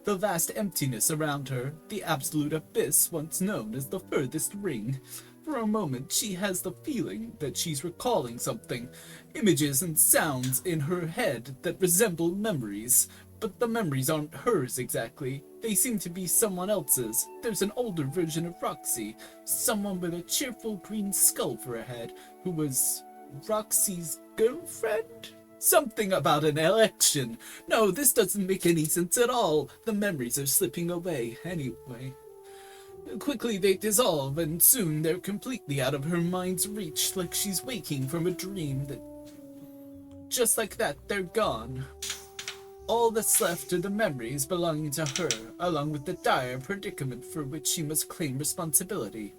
The vast emptiness around her, the absolute abyss once known as the furthest ring. For a moment, she has the feeling that she's recalling something. Images and sounds in her head that resemble memories. But the memories aren't hers exactly. They seem to be someone else's. There's an older version of Roxy. Someone with a cheerful green skull for a head, who was Roxy's girlfriend? Something about an election. No, this doesn't make any sense at all. The memories are slipping away anyway. Quickly they dissolve, and soon they're completely out of her mind's reach, like she's waking from a dream that... Just like that, they're gone. All that's left are the memories belonging to her, along with the dire predicament for which she must claim responsibility.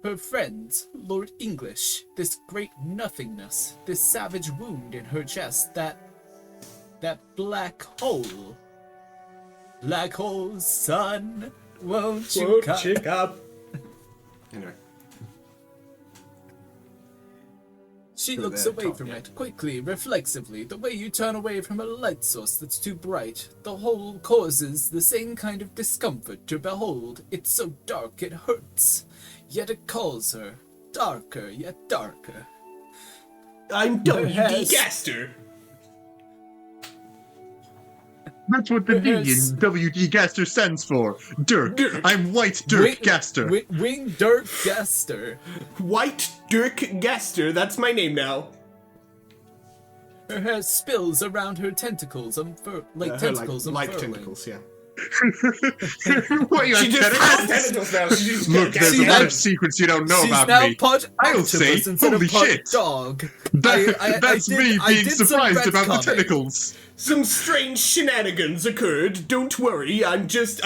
Her friends, Lord English, this great nothingness, this savage wound in her chest, that black hole. Black hole, son, won't you come? Anyway. She Go looks there, away Tom, from yeah. it, quickly, reflexively, the way you turn away from a light source that's too bright. The hole causes the same kind of discomfort to behold. It's so dark it hurts. Yet it calls her. Darker, yet darker. I'm W.D. Yes. Gaster. That's what the D in WD Gaster stands for. Dirk. I'm White Dirk Gaster. Wing Dirk Gaster. White Dirk Gaster, that's my name now. Her hair spills around her tentacles, tentacles like unfurling. tentacles, yeah. What are you She just kidding? has tentacles now. She just Look, there's a lot of secrets you don't know She's about now me. pod I'll octopus say, instead holy of pod shit. dog. That's me I being did some surprised about the retconning. tentacles. Some strange shenanigans occurred. Don't worry, I'm just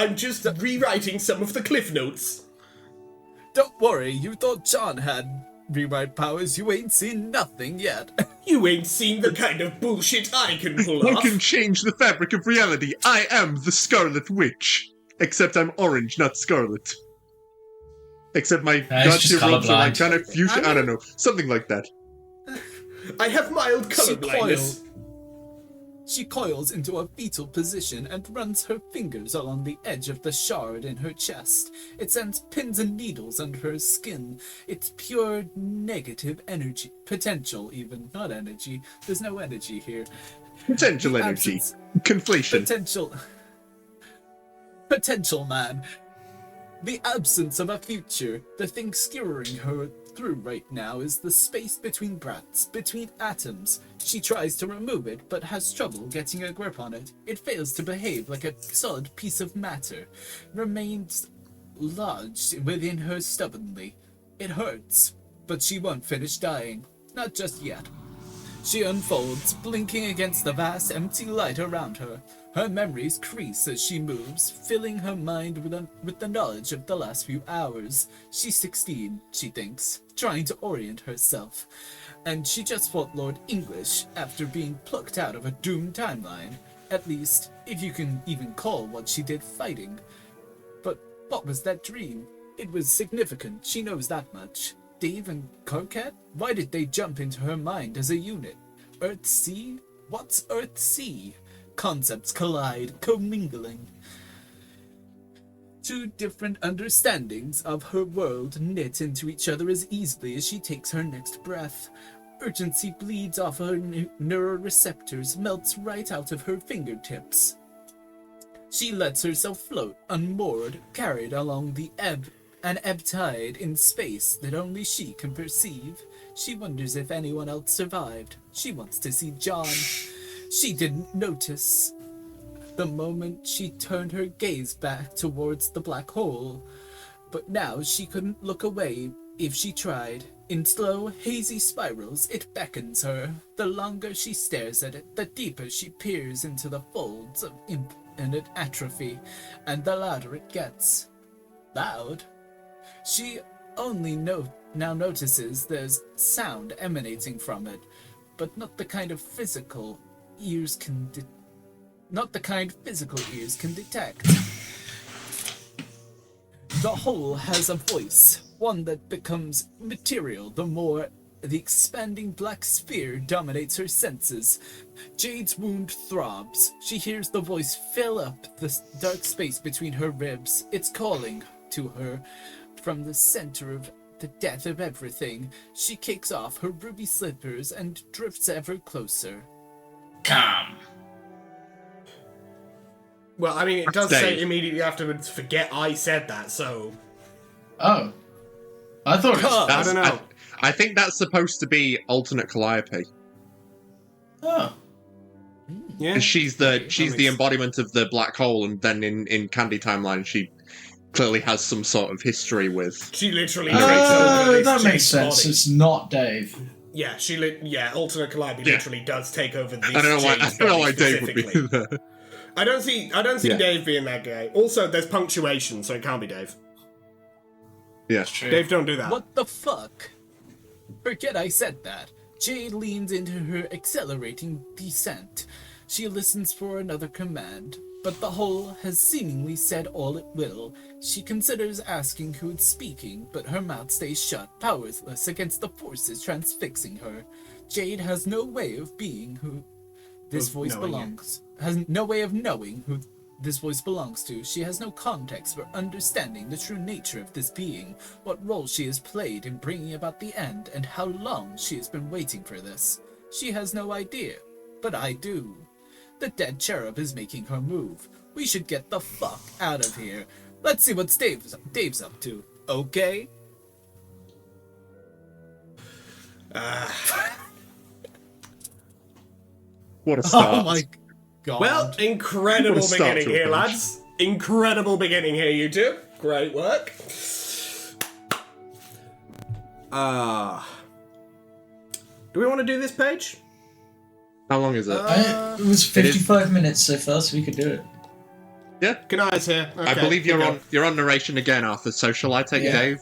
rewriting some of the cliff notes. Don't worry, you thought John had rewrite powers. You ain't seen nothing yet. You ain't seen the kind of bullshit I can pull I off. can change the fabric of reality. I am the Scarlet Witch. Except I'm orange, not scarlet. Except my he's gods just robes are like colourblind. kind of fuchsia. I don't know. Something like that. I have mild color She blindness. She coils into a fetal position and runs her fingers along the edge of the shard in her chest. It sends pins and needles under her skin. It's pure negative energy. Potential, even. Not energy. There's no energy here. Potential The energy. absence- Conflation. Potential, man. The absence of a future. The thing skewering her through right now is the space between brats, between atoms. She tries to remove it, but has trouble getting a grip on it. It fails to behave like a solid piece of matter. Remains lodged within her stubbornly. It hurts, but she won't finish dying. Not just yet. She unfolds, blinking against the vast empty light around her. Her memories crease as she moves, filling her mind with the knowledge of the last few hours. She's 16, she thinks, trying to orient herself. And she just fought Lord English after being plucked out of a doomed timeline. At least, if you can even call what she did fighting. But what was that dream? It was significant, she knows that much. Dave and Coquette? Why did they jump into her mind as a unit? Earth-Sea? What's Earth-Sea? Concepts collide, commingling. Two different understandings of her world knit into each other as easily as she takes her next breath. Urgency bleeds off her neuroreceptors, melts right out of her fingertips. She lets herself float, unmoored, carried along an ebb tide in space that only she can perceive. She wonders if anyone else survived. She wants to see John. She didn't notice the moment she turned her gaze back towards the black hole. But now she couldn't look away if she tried. In slow, hazy spirals, it beckons her. The longer she stares at it, the deeper she peers into the folds of infinite atrophy, and the louder it gets. Loud? She only now notices there's sound emanating from it, but not the kind physical ears can detect. The whole has a voice, one that becomes material the more the expanding black sphere dominates her senses. Jade's wound throbs. She hears the voice fill up the dark space between her ribs. It's calling to her from the center of the death of everything. She kicks off her ruby slippers and drifts ever closer. Come. Well, I mean, it does Dave. say immediately afterwards, forget I said that, so... Oh. I thought it was... I don't know. I think that's supposed to be alternate Calliope. Oh. Yeah. And she's the makes- embodiment of the black hole, and then in Candy Timeline she clearly has some sort of history with. She literally takes over this That makes Jade's sense. body. It's not Dave. Yeah, alternate Calliope Yeah. literally does take over this I don't know why. I Jade's don't know body why Dave would be specifically. there. I don't see Yeah. Dave being that guy. Also, there's punctuation, so it can't be Dave. Yeah. True. Dave, don't do that. What the fuck? Forget I said that. Jade leans into her accelerating descent. She listens for another command, but the whole has seemingly said all it will. She considers asking who is speaking, but her mouth stays shut, powerless against the forces transfixing her. Jade has no way of being who this Of voice knowing it. belongs. Has no way of knowing who this voice belongs to. She has no context for understanding the true nature of this being, what role she has played in bringing about the end, and how long she has been waiting for this. She has no idea, but I do. The dead cherub is making her move. We should get the fuck out of here. Let's see what Dave's up to. Okay? What a start. Oh my god. Well, incredible What a start beginning to a here, punch. lads. Incredible beginning here, you two. Great work. Do we want to do this page? How long is it? It was 55 minutes so far, so we could do it. Good eyes here. I Okay, believe here we you're go. on narration again, Arthur. So shall I take Yeah. Dave?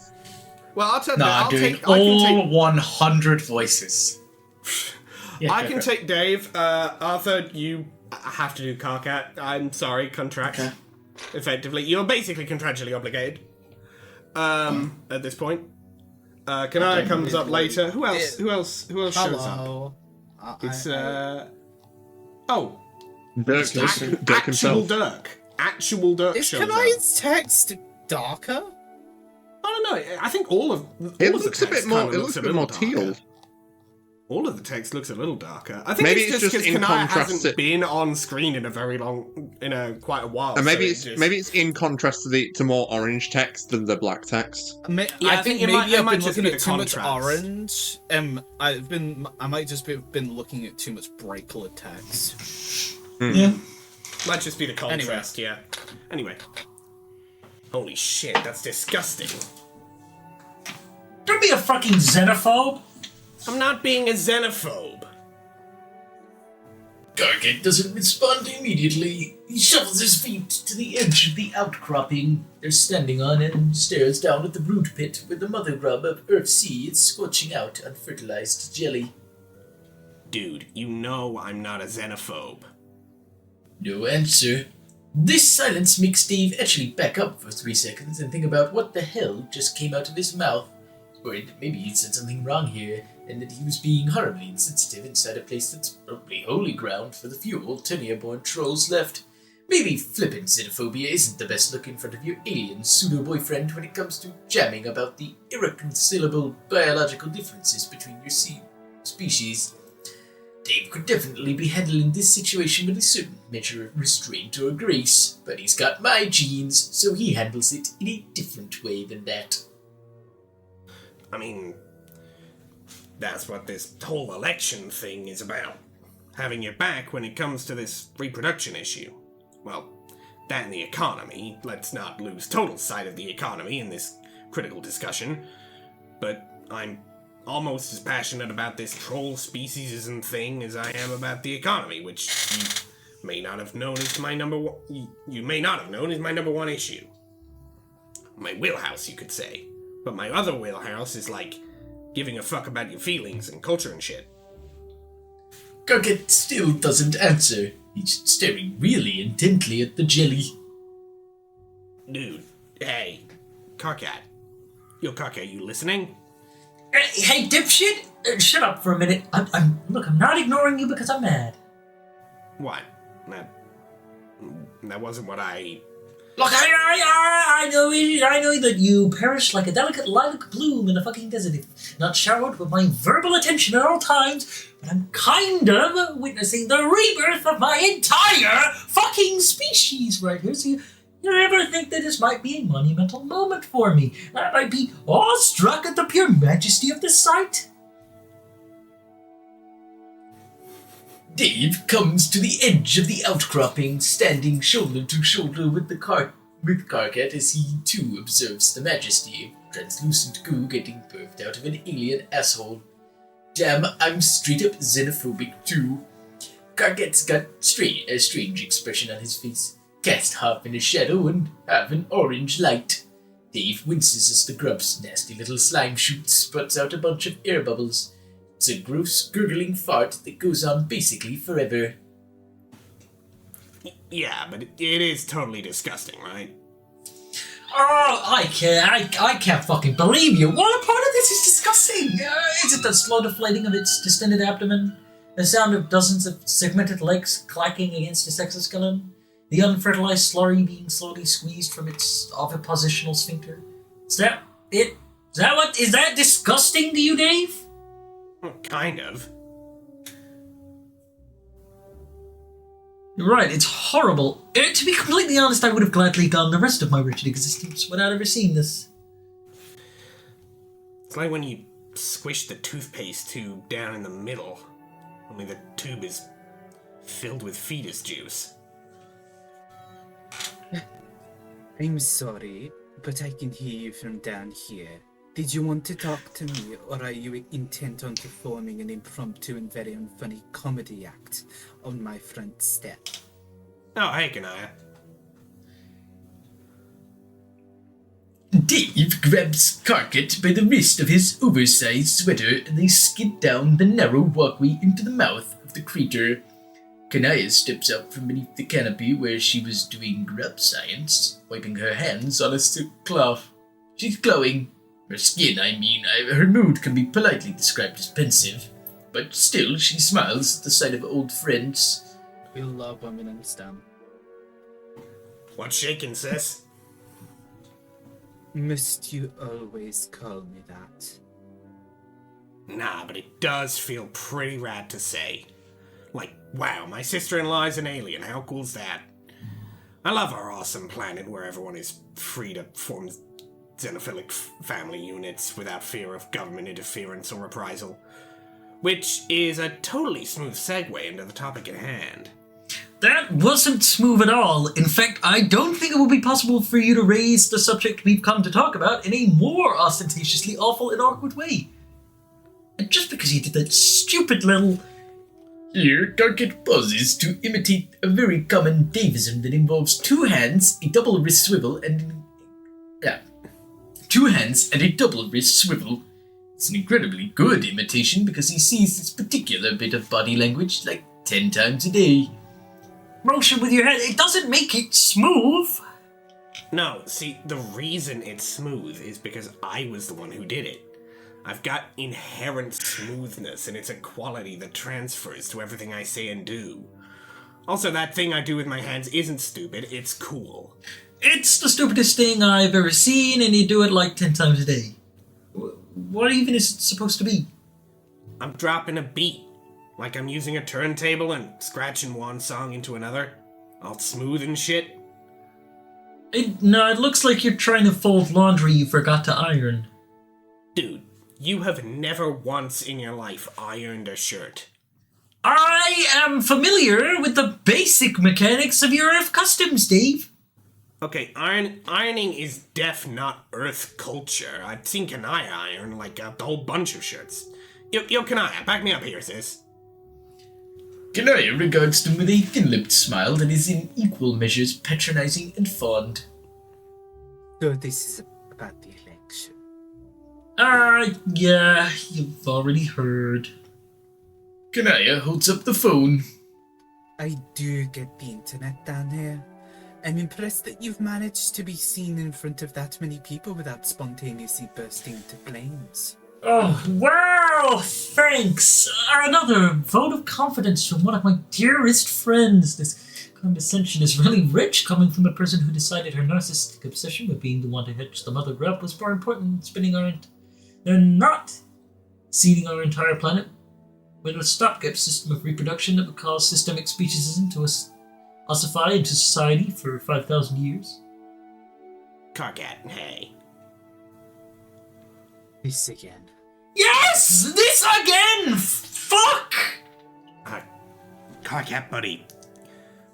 Well, I'll tell No, you. I'm I'll doing take. I can all take. 100 voices. Yeah, I go can for it. take Dave. Arthur, you have to do Carcat. I'm sorry, contract. Okay. Effectively, you're basically contractually obligated. At this point, Kanaya comes up later. Who else? Who else shows up? Hello. It's I- oh, Dirk actual himself. Dirk. Actual Dirk Is shows up. Kanaya's text darker? I don't know. I think all of It all of looks the a bit text more. kinda It looks a bit little more darker. teal. All of the text looks a little darker. I think Maybe it's it's just just because in Kanaya contrast hasn't to- been on screen in quite a while. And maybe so it's in contrast to more orange text than the black text. Yeah, I think it maybe might I've been just looking be at the too much contrast. orange. I might just been looking at too much bright colored text. Yeah. might just be the contrast. Yeah. Anyway. Holy shit, that's disgusting. Don't be a fucking xenophobe. I'm not being a xenophobe. Gargant doesn't respond immediately. He shovels his feet to the edge of the outcropping they're standing on and stares down at the brood pit where the mother grub of Earthsea is scorching out unfertilized jelly. Dude, you know I'm not a xenophobe. No answer. This silence makes Dave actually back up for 3 seconds and think about what the hell just came out of his mouth. Worried that maybe he'd said something wrong here, and that he was being horribly insensitive inside a place that's probably holy ground for the few old Tennia-born trolls left. Maybe flippant xenophobia isn't the best look in front of your alien pseudo-boyfriend when it comes to jamming about the irreconcilable biological differences between your species. Dave could definitely be handling this situation with a certain measure of restraint or grace, but he's got my genes, so he handles it in a different way than that. I mean, that's what this whole election thing is about. Having your back when it comes to this reproduction issue. Well, that and the economy. Let's not lose total sight of the economy in this critical discussion. But I'm almost as passionate about this troll speciesism thing as I am about the economy, which you may not have known is my number one. You may not have known is my number one issue. My wheelhouse, you could say. But my other wheelhouse is like giving a fuck about your feelings and culture and shit. Gargant still doesn't answer. He's staring really intently at the jelly. Dude, hey, Carcat. Yo, Carcat, you listening? Hey, dipshit! Shut up for a minute. I'm not ignoring you because I'm mad. What? That wasn't what I... Look, I know that you perish like a delicate lilac bloom in a fucking desert if not showered with my verbal attention at all times, but I'm kind of witnessing the rebirth of my entire fucking species right here, so you ever think that this might be a monumental moment for me? I might be awestruck at the pure majesty of the sight. Dave comes to the edge of the outcropping, standing shoulder to shoulder with Gargant as he too observes the majesty of translucent goo getting birthed out of an alien asshole. Damn, I'm straight up xenophobic too. Gargant's got a strange expression on his face, cast half in a shadow and half in orange light. Dave winces as the grub's nasty little slime shoot sputs out a bunch of air bubbles. It's a gross, gurgling fart that goes on basically forever. Yeah, but it is totally disgusting, right? Oh, I can't fucking believe you. What part of this is disgusting? Is it the slow deflating of its distended abdomen? The sound of dozens of segmented legs clacking against its exoskeleton? The unfertilized slurry being slowly squeezed from its ovipositional sphincter? Is that it? Is that disgusting to you, Dave? Well, kind of. You're right, it's horrible. To be completely honest, I would have gladly gone the rest of my wretched existence without ever seeing this. It's like when you squish the toothpaste tube down in the middle, only the tube is filled with fetus juice. I'm sorry, but I can hear you from down here. Did you want to talk to me, or are you intent on performing an impromptu and very unfunny comedy act on my front step? Oh, hey, Kanaya. Dave grabs Carcat by the wrist of his oversized sweater and they skid down the narrow walkway into the mouth of the crater. Kanaya steps out from beneath the canopy where she was doing grub science, wiping her hands on a silk cloth. She's glowing. Her skin, her mood can be politely described as pensive, but still she smiles at the sight of old friends. We'll love women and STEM. What's shaking, sis? Must you always call me that? Nah, but it does feel pretty rad to say. Like, wow, my sister-in-law is an alien, how cool's that? I love our awesome planet where everyone is free to form xenophilic family units without fear of government interference or reprisal. Which is a totally smooth segue into the topic at hand. That wasn't smooth at all. In fact, I don't think it will be possible for you to raise the subject we've come to talk about in a more ostentatiously awful and awkward way. And just because you did that stupid little... Here, Carcat pauses to imitate a very common Davism that involves two hands, a double wrist swivel, and... two hands and a double wrist swivel. It's an incredibly good imitation because he sees this particular bit of body language like 10 times a day. motion with your head, it doesn't make it smooth. No, see, the reason it's smooth is because I was the one who did it. I've got inherent smoothness, and it's a quality that transfers to everything I say and do. Also, that thing I do with my hands isn't stupid, it's cool. It's the stupidest thing I've ever seen, and you do it like 10 times a day. What even is it supposed to be? I'm dropping a beat, like I'm using a turntable and scratching one song into another, all smooth and shit. It looks like you're trying to fold laundry you forgot to iron. Dude, you have never once in your life ironed a shirt. I am familiar with the basic mechanics of your Earth customs, Dave. Okay, ironing is not Earth culture. I've seen Kanaya iron like a whole bunch of shirts. Yo, Kanaya, back me up here, sis. Kanaya regards them with a thin-lipped smile that is in equal measures patronizing and fond. So this is about the election. Yeah, you've already heard. Kanaya holds up the phone. I do get the internet down here. I'm impressed that you've managed to be seen in front of that many people without spontaneously bursting into flames. Oh, wow, thanks. Another vote of confidence from one of my dearest friends. This condescension is really rich coming from a person who decided her narcissistic obsession with being the one to hitch the mother grub was more important than not seeding our entire planet with a stopgap system of reproduction that would cause systemic speciesism to ossify into society for 5,000 years. Carcat, hey. This again. Yes! This again! Fuck! Carcat, buddy.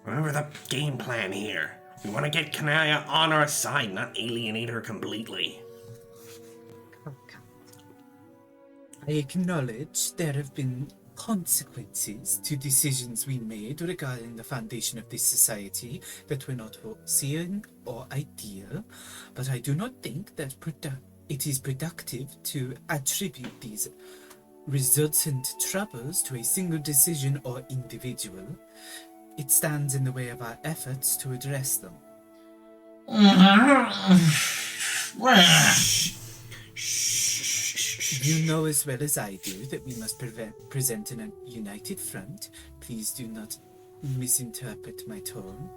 Remember the game plan here. We want to get Kanaya on our side, not alienate her completely. I acknowledge there have been consequences to decisions we made regarding the foundation of this society that were not foreseen or ideal, but I do not think that it is productive to attribute these resultant troubles to a single decision or individual. It stands in the way of our efforts to address them. You know as well as I do that we must present in a united front. Please do not misinterpret my tone.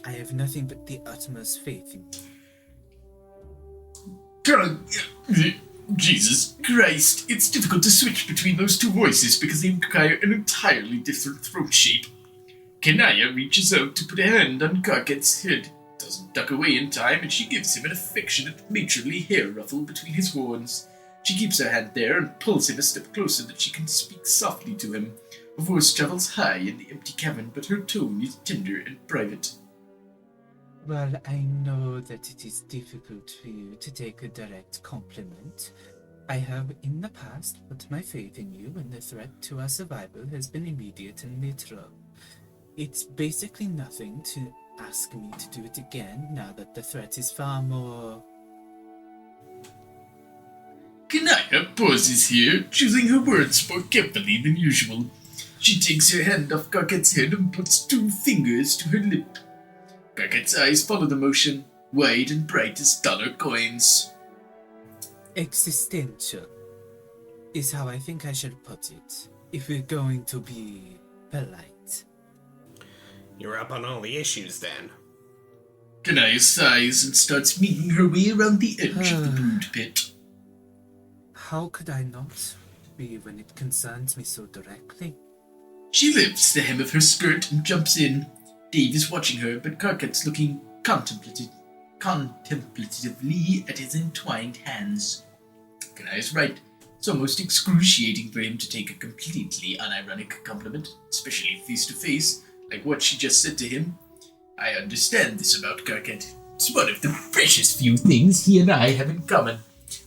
I have nothing but the utmost faith in you. Jesus Christ, it's difficult to switch between those two voices because they require an entirely different throat shape. Kanaya reaches out to put a hand on Karkat's head, doesn't duck away in time, and she gives him an affectionate, matronly hair ruffle between his horns. She keeps her hand there and pulls him a step closer that she can speak softly to him. Her voice travels high in the empty cavern, but her tone is tender and private. Well, I know that it is difficult for you to take a direct compliment. I have in the past put my faith in you when the threat to our survival has been immediate and literal. It's basically nothing to ask me to do it again now that the threat is far more... Kanaya pauses here, choosing her words more carefully than usual. She takes her hand off Karkat's head and puts 2 fingers to her lip. Karkat's eyes follow the motion, wide and bright as dollar coins. Existential is how I think I should put it, if we're going to be polite. You're up on all the issues then. Kanaya sighs and starts making her way around the edge of the brood pit. How could I not be when it concerns me so directly? She lifts the hem of her skirt and jumps in. Dave is watching her, but Karkat's looking contemplatively at his entwined hands. Kanaya's right. It's almost excruciating for him to take a completely unironic compliment, especially face to face, like what she just said to him. I understand this about Karkat. It's one of the precious few things he and I have in common.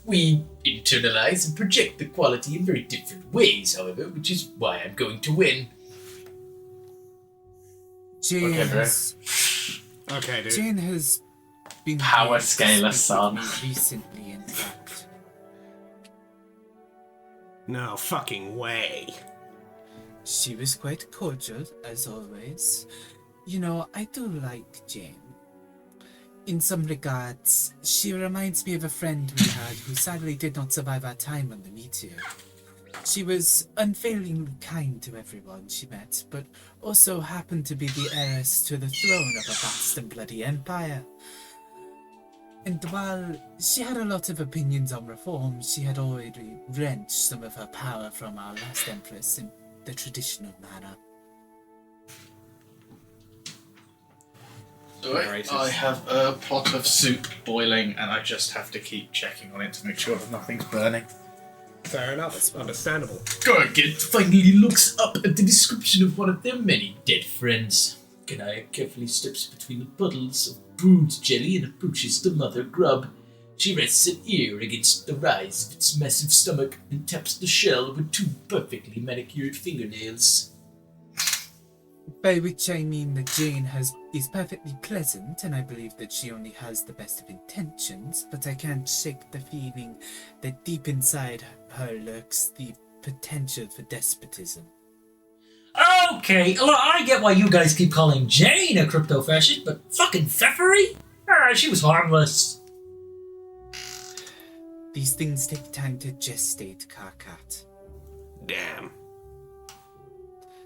We internalize and project the quality in very different ways, however, which is why I'm going to win. Jane Okay, bro. has... Okay, dude. Jane has been... Power here to scaler, speak son. with me recently, in fact. No fucking way. She was quite cordial, as always. You know, I do like Jane. In some regards, she reminds me of a friend we had who sadly did not survive our time on the Meteor. She was unfailingly kind to everyone she met, but also happened to be the heiress to the throne of a vast and bloody empire. And while she had a lot of opinions on reform, she had already wrenched some of her power from our last empress in the traditional manner. Alright, I have a pot of soup boiling and I just have to keep checking on it to make sure that nothing's burning. Fair enough. Understandable. Karkat finally looks up at the description of one of their many dead friends. Kanaya carefully steps between the puddles of brood jelly and approaches the mother grub. She rests an ear against the rise of its massive stomach and taps the shell with 2 perfectly manicured fingernails. By which I mean that Jane is perfectly pleasant, and I believe that she only has the best of intentions, but I can't shake the feeling that deep inside her lurks the potential for despotism. Okay, look, I get why you guys keep calling Jane a crypto-fascist, but fucking Pfeffery? She was harmless. These things take time to gestate, Karkat. Damn.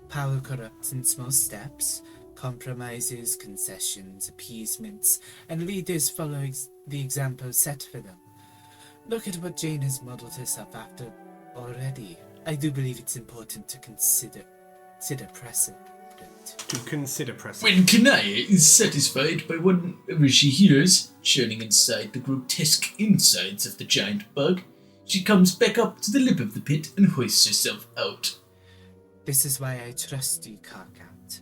Power corrupts in small steps, compromises, concessions, appeasements, and leaders follow the example set for them. Look at what Jane has modelled herself after already. I do believe it's important to consider precedent. To consider precedent. When Kanaya is satisfied by whatever she hears, churning inside the grotesque insides of the giant bug, she comes back up to the lip of the pit and hoists herself out. This is why I trust you, Karkat.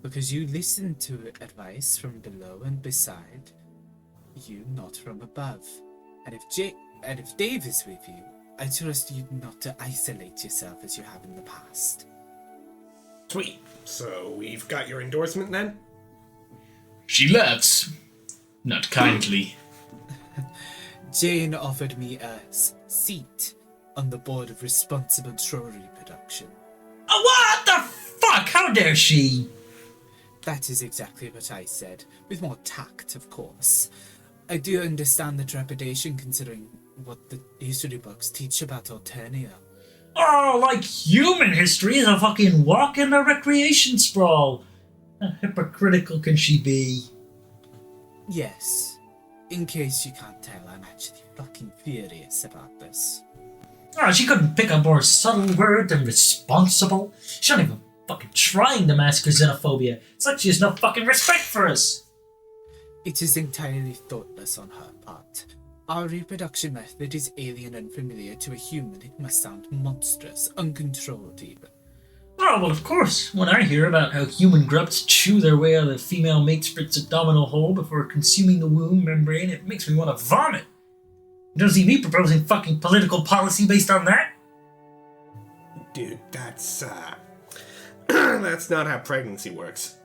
Because you listen to advice from below and beside you, not from above. And if Dave is with you, I trust you not to isolate yourself as you have in the past. Sweet. So we've got your endorsement then? She laughs. Not kindly. Jane offered me a seat on the board of Responsible Trolley Production. What the fuck? How dare she? That is exactly what I said, with more tact, of course. I do understand the trepidation considering what the history books teach about Alternia. Oh, like human history is a fucking walk in a recreation sprawl. How hypocritical can she be? Yes. In case you can't tell, I'm actually fucking furious about this. Oh, she couldn't pick a more subtle word than responsible. She don't even fucking trying to mask her xenophobia. It's like she has no fucking respect for us. It is entirely thoughtless on her part. Our reproduction method is alien and familiar to a human. It must sound monstrous, uncontrolled even. Oh, well, of course. When I hear about how human grubs chew their way out of the female mate sprit's abdominal hole before consuming the womb membrane, it makes me want to vomit. You don't see me proposing fucking political policy based on that? Dude, that's that's not how pregnancy works.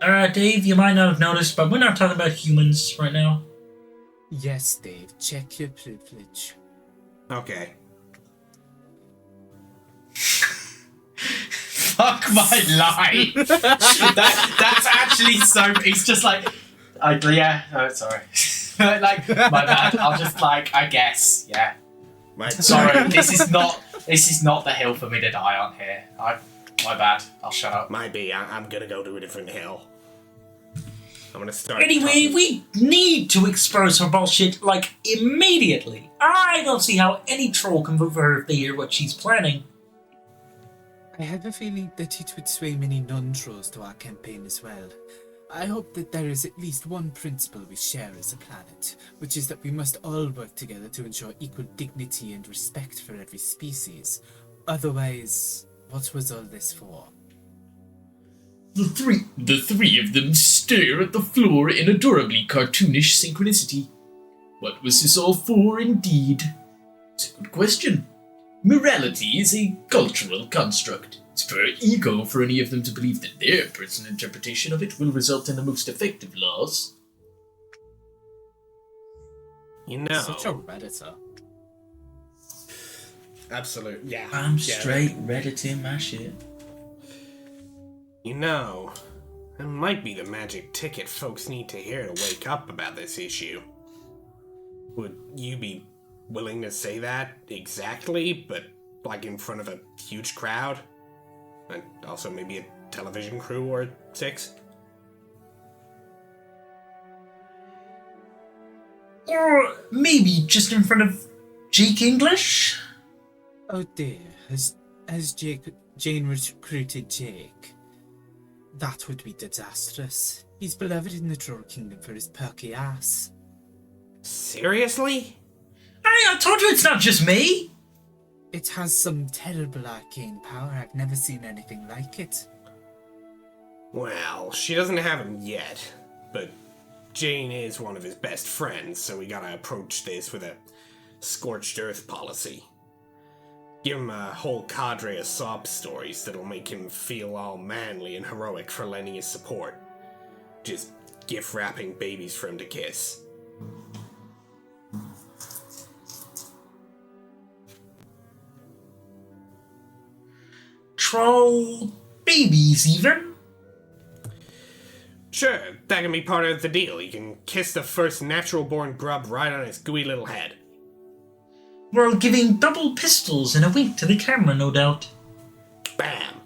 Dave, you might not have noticed, but we're not talking about humans right now. Yes, Dave, check your privilege. Okay. Fuck my life. That's actually so. It's just like, sorry. Like, my bad. I'll just I guess, yeah. Sorry, this is not the hill for me to die on here. My bad. I'll shut up. Might be. I'm gonna go to a different hill. I'm gonna start. Anyway, we need to expose her bullshit, immediately. I don't see how any troll can vote for her if they hear what she's planning. I have a feeling that it would sway many non-trolls to our campaign as well. I hope that there is at least one principle we share as a planet, which is that we must all work together to ensure equal dignity and respect for every species. Otherwise, what was all this for? The three of them stare at the floor in adorably cartoonish synchronicity. What was this all for, indeed? It's a good question. Morality is a cultural construct. It's pure ego for any of them to believe that their personal interpretation of it will result in the most effective laws. You know. Such a Redditor. Absolute. Yeah. I'm straight Redditing my shit. You know, that might be the magic ticket folks need to hear to wake up about this issue. Would you be willing to say that exactly, but in front of a huge crowd? And also maybe a television crew or 6? Or maybe just in front of Jake English? Oh dear, has Jane recruited Jake? That would be disastrous. He's beloved in the Troll Kingdom for his perky ass. Seriously? I told you it's not just me! It has some terrible arcane power. I've never seen anything like it. Well, she doesn't have him yet, but Jane is one of his best friends, so we gotta approach this with a scorched earth policy. Give him a whole cadre of sob stories that'll make him feel all manly and heroic for lending his support. Just gift wrapping babies for him to kiss. Troll babies, even? Sure, that can be part of the deal. You can kiss the first natural-born grub right on his gooey little head. While giving double pistols and a wink to the camera, no doubt. Bam!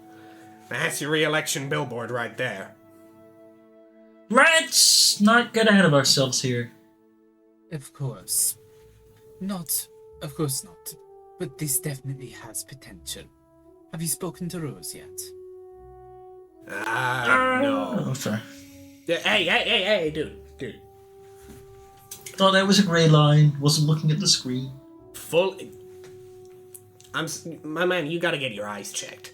That's your re-election billboard right there. Let's not get ahead of ourselves here. Of course. Of course not. But this definitely has potential. Have you spoken to Rose yet? No. Oh, sorry. Hey, dude. Thought that was a grey line. Wasn't looking at the screen. My man, you gotta get your eyes checked.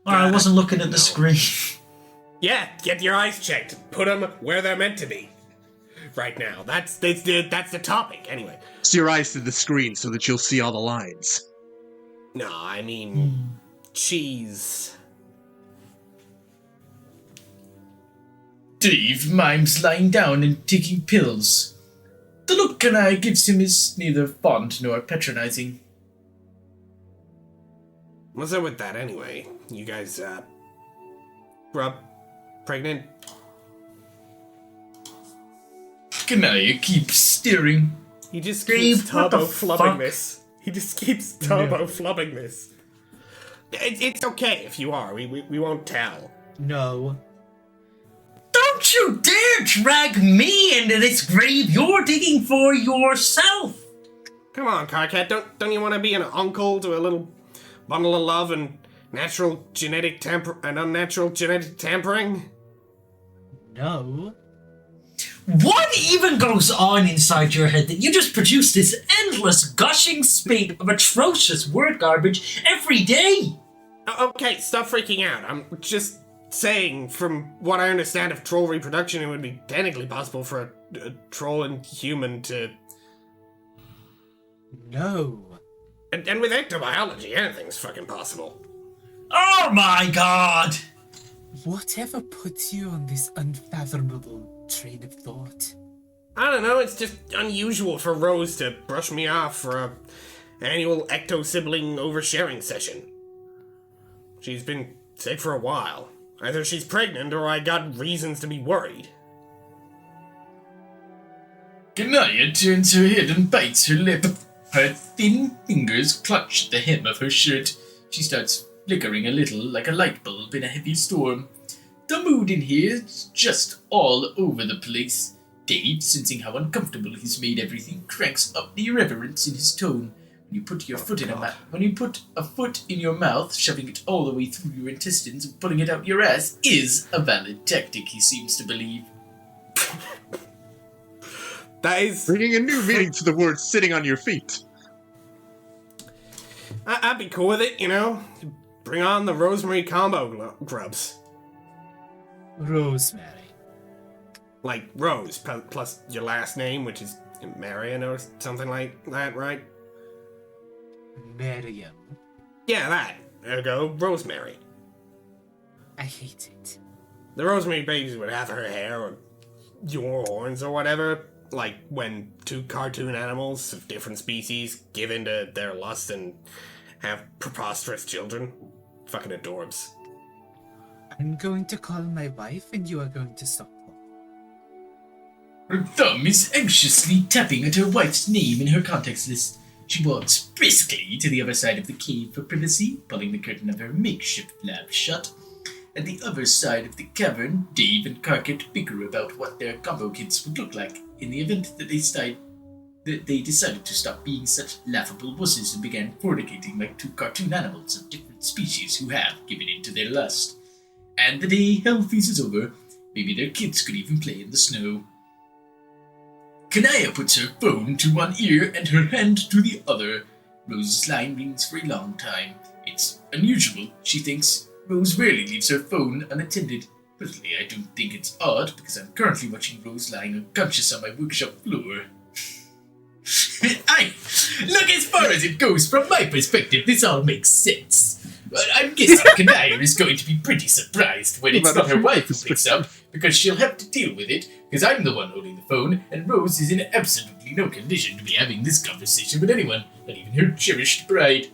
I wasn't looking at the screen. Yeah, get your eyes checked. Put them where they're meant to be. Right now. That's the topic, anyway. So your eyes to the screen so that you'll see all the lines. No, I mean, she's... Dave mimes lying down and taking pills. The look Kanai gives him is neither fond nor patronizing. What's up with that, anyway? You guys, grub? Pregnant? Kanai keeps staring. He just Dave, keeps what the turbo-flubbing fuck? this. He just keeps turbo-flubbing this. It's okay if you are. We won't tell. No. Don't you dare drag me into this grave you're digging for yourself! Come on, Carcat. Don't you want to be an uncle to a little bundle of love and Natural genetic and unnatural genetic tampering? No. What even goes on inside your head that you just produce this endless gushing spate of atrocious word garbage every day? Okay, stop freaking out. I'm just saying, from what I understand of troll reproduction, it would be technically possible for a troll and human to... No. And with ectobiology, anything's fucking possible. Oh my god! Whatever puts you on this unfathomable train of thought? I don't know, it's just unusual for Rose to brush me off for a annual ecto-sibling oversharing session. She's been sick for a while. Either she's pregnant or I got reasons to be worried. Ganaya turns her head and bites her lip. Her thin fingers clutch at the hem of her shirt. She starts flickering a little like a light bulb in a heavy storm. The mood in here is just all over the place. Dave, sensing how uncomfortable he's made everything, cranks up the irreverence in his tone. When you put a foot in your mouth, shoving it all the way through your intestines and pulling it out your ass is a valid tactic, he seems to believe. That is... Bringing a new meaning to the word sitting on your feet. I'd be cool with it, you know? Bring on the rosemary combo grubs. Rosemary. Like Rose, plus your last name, which is Marion or something like that, right? Miriam. Yeah, that. Ergo, Rosemary. I hate it. The Rosemary babies would have her hair or your horns or whatever, like when two cartoon animals of different species give in to their lust and have preposterous children. Fucking adorbs. I'm going to call my wife and you are going to stop her. Her thumb is anxiously tapping at her wife's name in her contacts list. She walks briskly to the other side of the cave for privacy, pulling the curtain of her makeshift lab shut. At the other side of the cavern, Dave and Carkit bicker about what their combo kids would look like in the event that they decided to stop being such laughable wusses and began fornicating like two cartoon animals of different species who have given in to their lust. And the day hell freezes over, maybe their kids could even play in the snow. Kanaya puts her phone to one ear and her hand to the other. Rose's line rings for a long time. It's unusual, she thinks. Rose rarely leaves her phone unattended. Personally, I don't think it's odd, because I'm currently watching Rose lying unconscious on my workshop floor. Look, as far as it goes, from my perspective, this all makes sense. But I'm guessing Kanaya is going to be pretty surprised when it's not her wife who picks up, because she'll have to deal with it, because I'm the one holding the phone, and Rose is in absolutely no condition to be having this conversation with anyone, not even her cherished bride.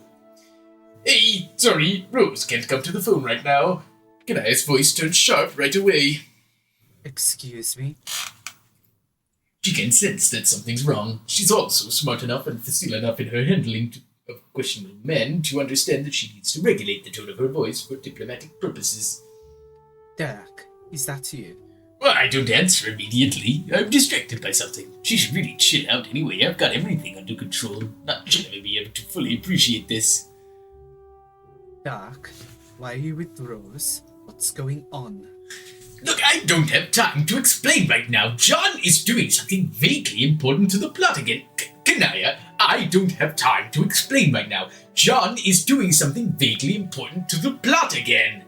Hey, sorry, Rose can't come to the phone right now. Kanaya's voice turns sharp right away. Excuse me? She can sense that something's wrong. She's also smart enough and facile enough in her handling of questionable men to understand that she needs to regulate the tone of her voice for diplomatic purposes. Dirk, is that you? Well, I don't answer immediately. I'm distracted by something. She should really chill out anyway. I've got everything under control. Not she'll ever be able to fully appreciate this. Dirk, why are you with Rose? What's going on? Look, I don't have time to explain right now. John is doing something vaguely important to the plot again. Kanaya, I don't have time to explain right now. John is doing something vaguely important to the plot again.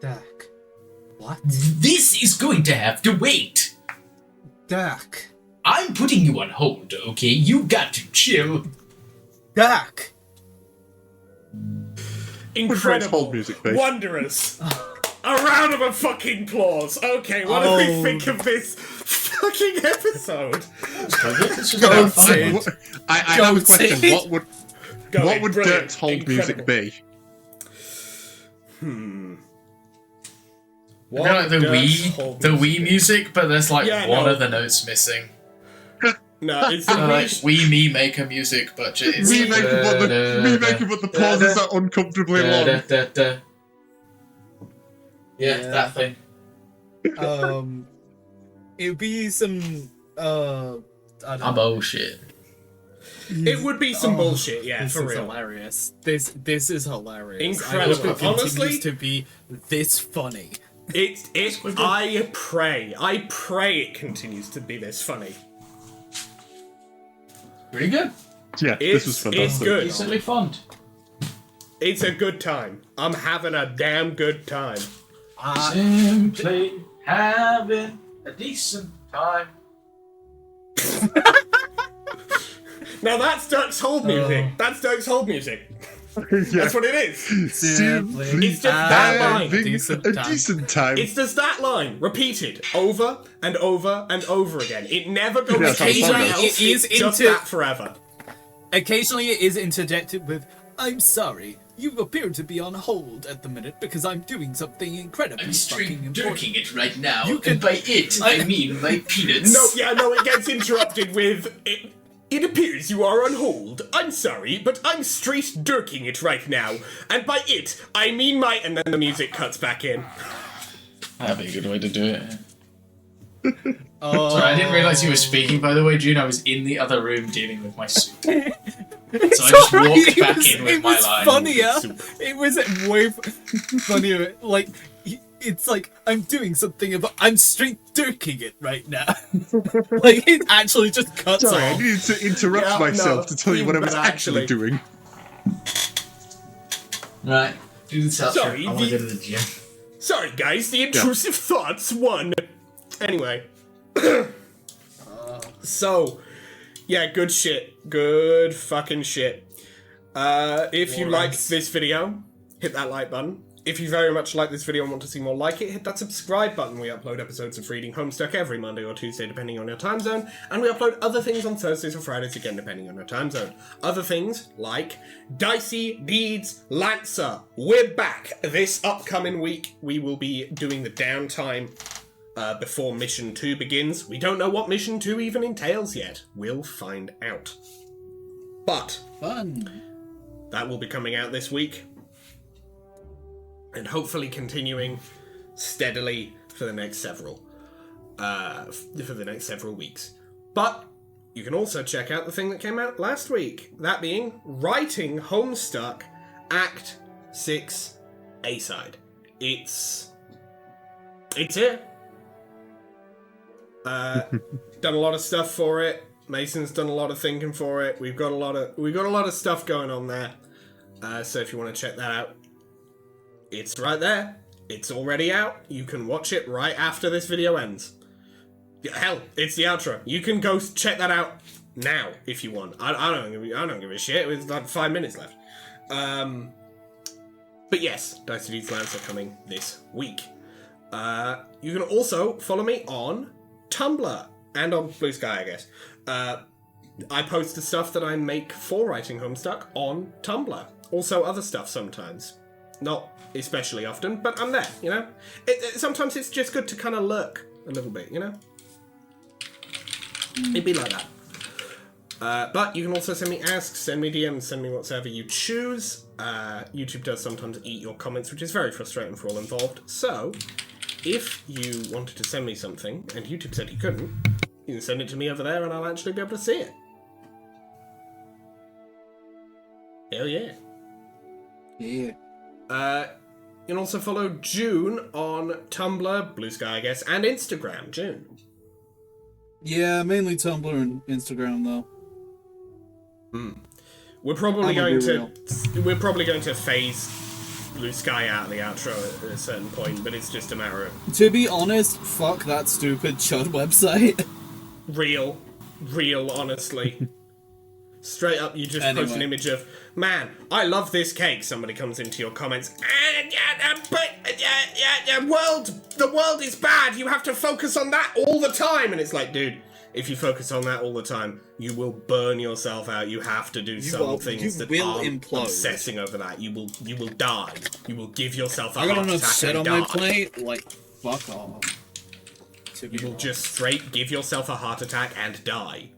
Dirk, what? This is going to have to wait. Dirk. I'm putting you on hold, okay? You got to chill. Dirk! Incredible. Hold music, babe. Wondrous. A round of a fucking applause. Okay, what do we think of this fucking episode? Go, Sid. I have a question. Sid. What would Dirk's hold music be? I feel like the Wii music, but there's like one of the notes missing. No, it's the Like Wii Me Maker music, but it's We make it, but the pauses are uncomfortably long. Yeah, that thing. It would be some I don't know. Bullshit. It would be some bullshit, yeah, This for is real. hilarious. This is hilarious. Incredible. I hope it Honestly- continues to be this funny. I pray it continues to be this funny. Pretty good. Yeah, this was It's fantastic. good. Decently fun. It's a good time. I'm having a damn good time. Simply having a decent time. Now that's Dirk's hold music. That's Dirk's hold music. That's what it is. Simply It's just that line. having Decent a time. decent time. It's just that line repeated over and over and over again. It never goes Yeah, something occasionally else. it is It's just into- that forever. Occasionally it is interjected with, "I'm sorry, you appear to be on hold at the minute because I'm doing something incredibly I'm fucking straight important." dirking it right now, You can- and by it, I mean my peanuts. No, it gets interrupted with it appears you are on hold. I'm sorry, but I'm straight dirking it right now. And by it, I mean my... And then the music cuts back in. That'd be a good way to do it. Oh, Sorry, I didn't realise you were speaking, by the way, June. I was in the other room dealing with my soup. So I just sorry, walked it back was- in with it my was line. funnier. It was way funnier. Like, it's like, I'm doing something about... I'm straight dirking it right now. Like, it actually just cuts Sorry, I off. needed to interrupt Yeah, myself no, to tell you what I was but actually actually- doing. Right, do the outro. Sorry, I want to the- go to the gym. Sorry, guys, the intrusive thoughts won. Anyway. So, yeah, good shit. Good fucking shit. If you liked this video, hit that like button. If you very much like this video and want to see more like it, hit that subscribe button. We upload episodes of Reading Homestuck every Monday or Tuesday, depending on your time zone, and we upload other things on Thursdays or Fridays, again, depending on your time zone. Other things like Dicey Deeds Lancer. We're back. This upcoming week, we will be doing the downtime before Mission 2 begins. We don't know what Mission 2 even entails yet. We'll find out. But Fun. that will be coming out this week. And hopefully continuing steadily for the next several weeks. But you can also check out the thing that came out last week. That being Writing Homestuck Act 6 A-side. It's here. Done a lot of stuff for it. Mason's done a lot of thinking for it. We've got a lot of stuff going on there. So if you want to check that out, it's right there. It's already out. You can watch it right after this video ends. Yeah, hell, it's the outro. You can go check that out now if you want. I don't give a shit. It's like 5 minutes left. But yes, Dicey Deeds Lands are coming this week. You can also follow me on Tumblr and on Blue Sky, I guess. I post the stuff that I make for Writing Homestuck on Tumblr. Also other stuff sometimes. Not especially often, but I'm there, you know? Sometimes it's just good to kind of lurk a little bit, you know? It'd be like that. But you can also send me asks, send me DMs, send me whatsoever you choose. YouTube does sometimes eat your comments, which is very frustrating for all involved. So, if you wanted to send me something, and YouTube said you couldn't, you can send it to me over there and I'll actually be able to see it. Hell yeah. Yeah. You can also follow June on Tumblr, Blue Sky, I guess, and Instagram. June. Yeah, mainly Tumblr and Instagram though. We're probably I'm gonna going be to probably going to phase Blue Sky out of the outro at a certain point, but it's just a matter of To be honest, fuck that stupid chud website. real, honestly. Straight up, you just post an Anyway. image of, man, I love this cake. Somebody comes into your comments, the world is bad. You have to focus on that all the time. And it's like, dude, if you focus on that all the time, you will burn yourself out. You have to do some things that will aren't implode. obsessing over that. You will die. You will give yourself a I got heart enough attack shit and on my die. plate, like, fuck off. To be You will honest. just straight give yourself a heart attack and die.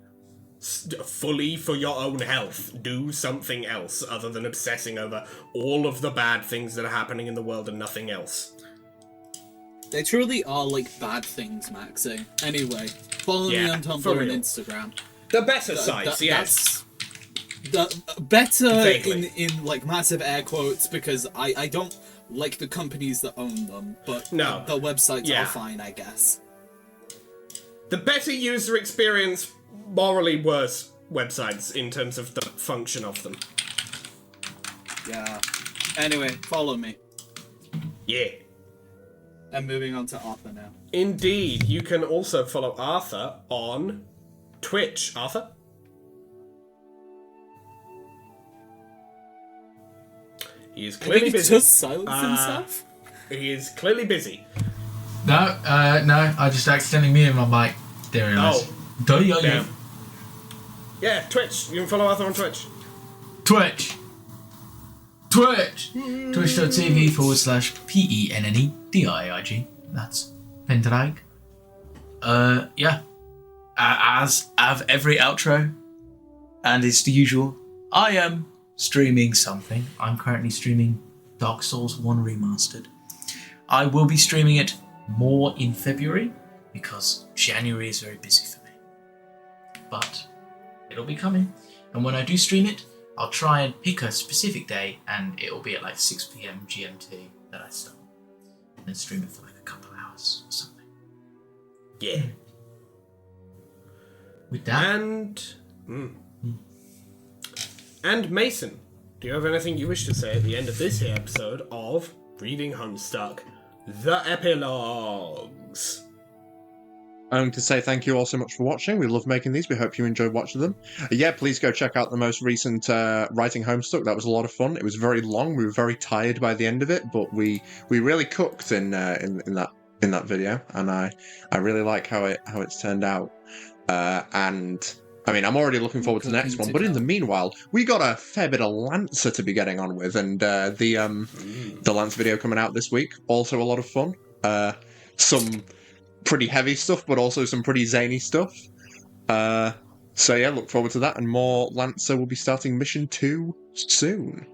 Fully for your own health. Do something else other than obsessing over all of the bad things that are happening in the world and nothing else. They truly are like bad things, Maxie. Anyway, follow me Yeah, on for Tumblr and real. Instagram. The better sides, yes. Better Vaguely. in like massive air quotes because I don't like the companies that own them, but No. the websites Yeah. are fine, I guess. The better user experience, morally worse websites in terms of the function of them. Yeah. Anyway, follow me. Yeah. I'm moving on to Arthur now. Indeed, you can also follow Arthur on Twitch. Arthur? He is I clearly think he busy. just silenced himself. He is clearly busy. No, I just accidentally muted my mic. There he is. Damn. Yeah, Twitch. You can follow Arthur on Twitch. Twitch. Twitch.tv/PENNEDIIG. That's Pendrag. Yeah. As of every outro, and it's the usual, I am streaming something. I'm currently streaming Dark Souls 1 Remastered. I will be streaming it more in February, because January is very busy for me. But it'll be coming. And when I do stream it, I'll try and pick a specific day, and it'll be at like 6 PM GMT that I start. And then stream it for like a couple of hours or something. Yeah. With that, And Mason, do you have anything you wish to say at the end of this episode of Reading Homestuck, the Epilogues? I'm going to say thank you all so much for watching. We love making these. We hope you enjoyed watching them. Yeah, please go check out the most recent Writing Homestuck. That was a lot of fun. It was very long. We were very tired by the end of it, but we really cooked in that video, and I really like how it's turned out. And I mean, I'm already looking forward to the next one. But in the meanwhile, we got a fair bit of Lancer to be getting on with, and the Lance video coming out this week, also a lot of fun. Some pretty heavy stuff, but also some pretty zany stuff. So yeah, look forward to that, and more Lancer will be starting Mission 2 soon.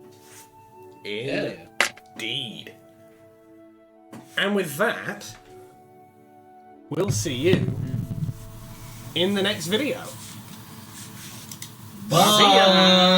Indeed. And with that, we'll see you in the next video. Bye. See ya.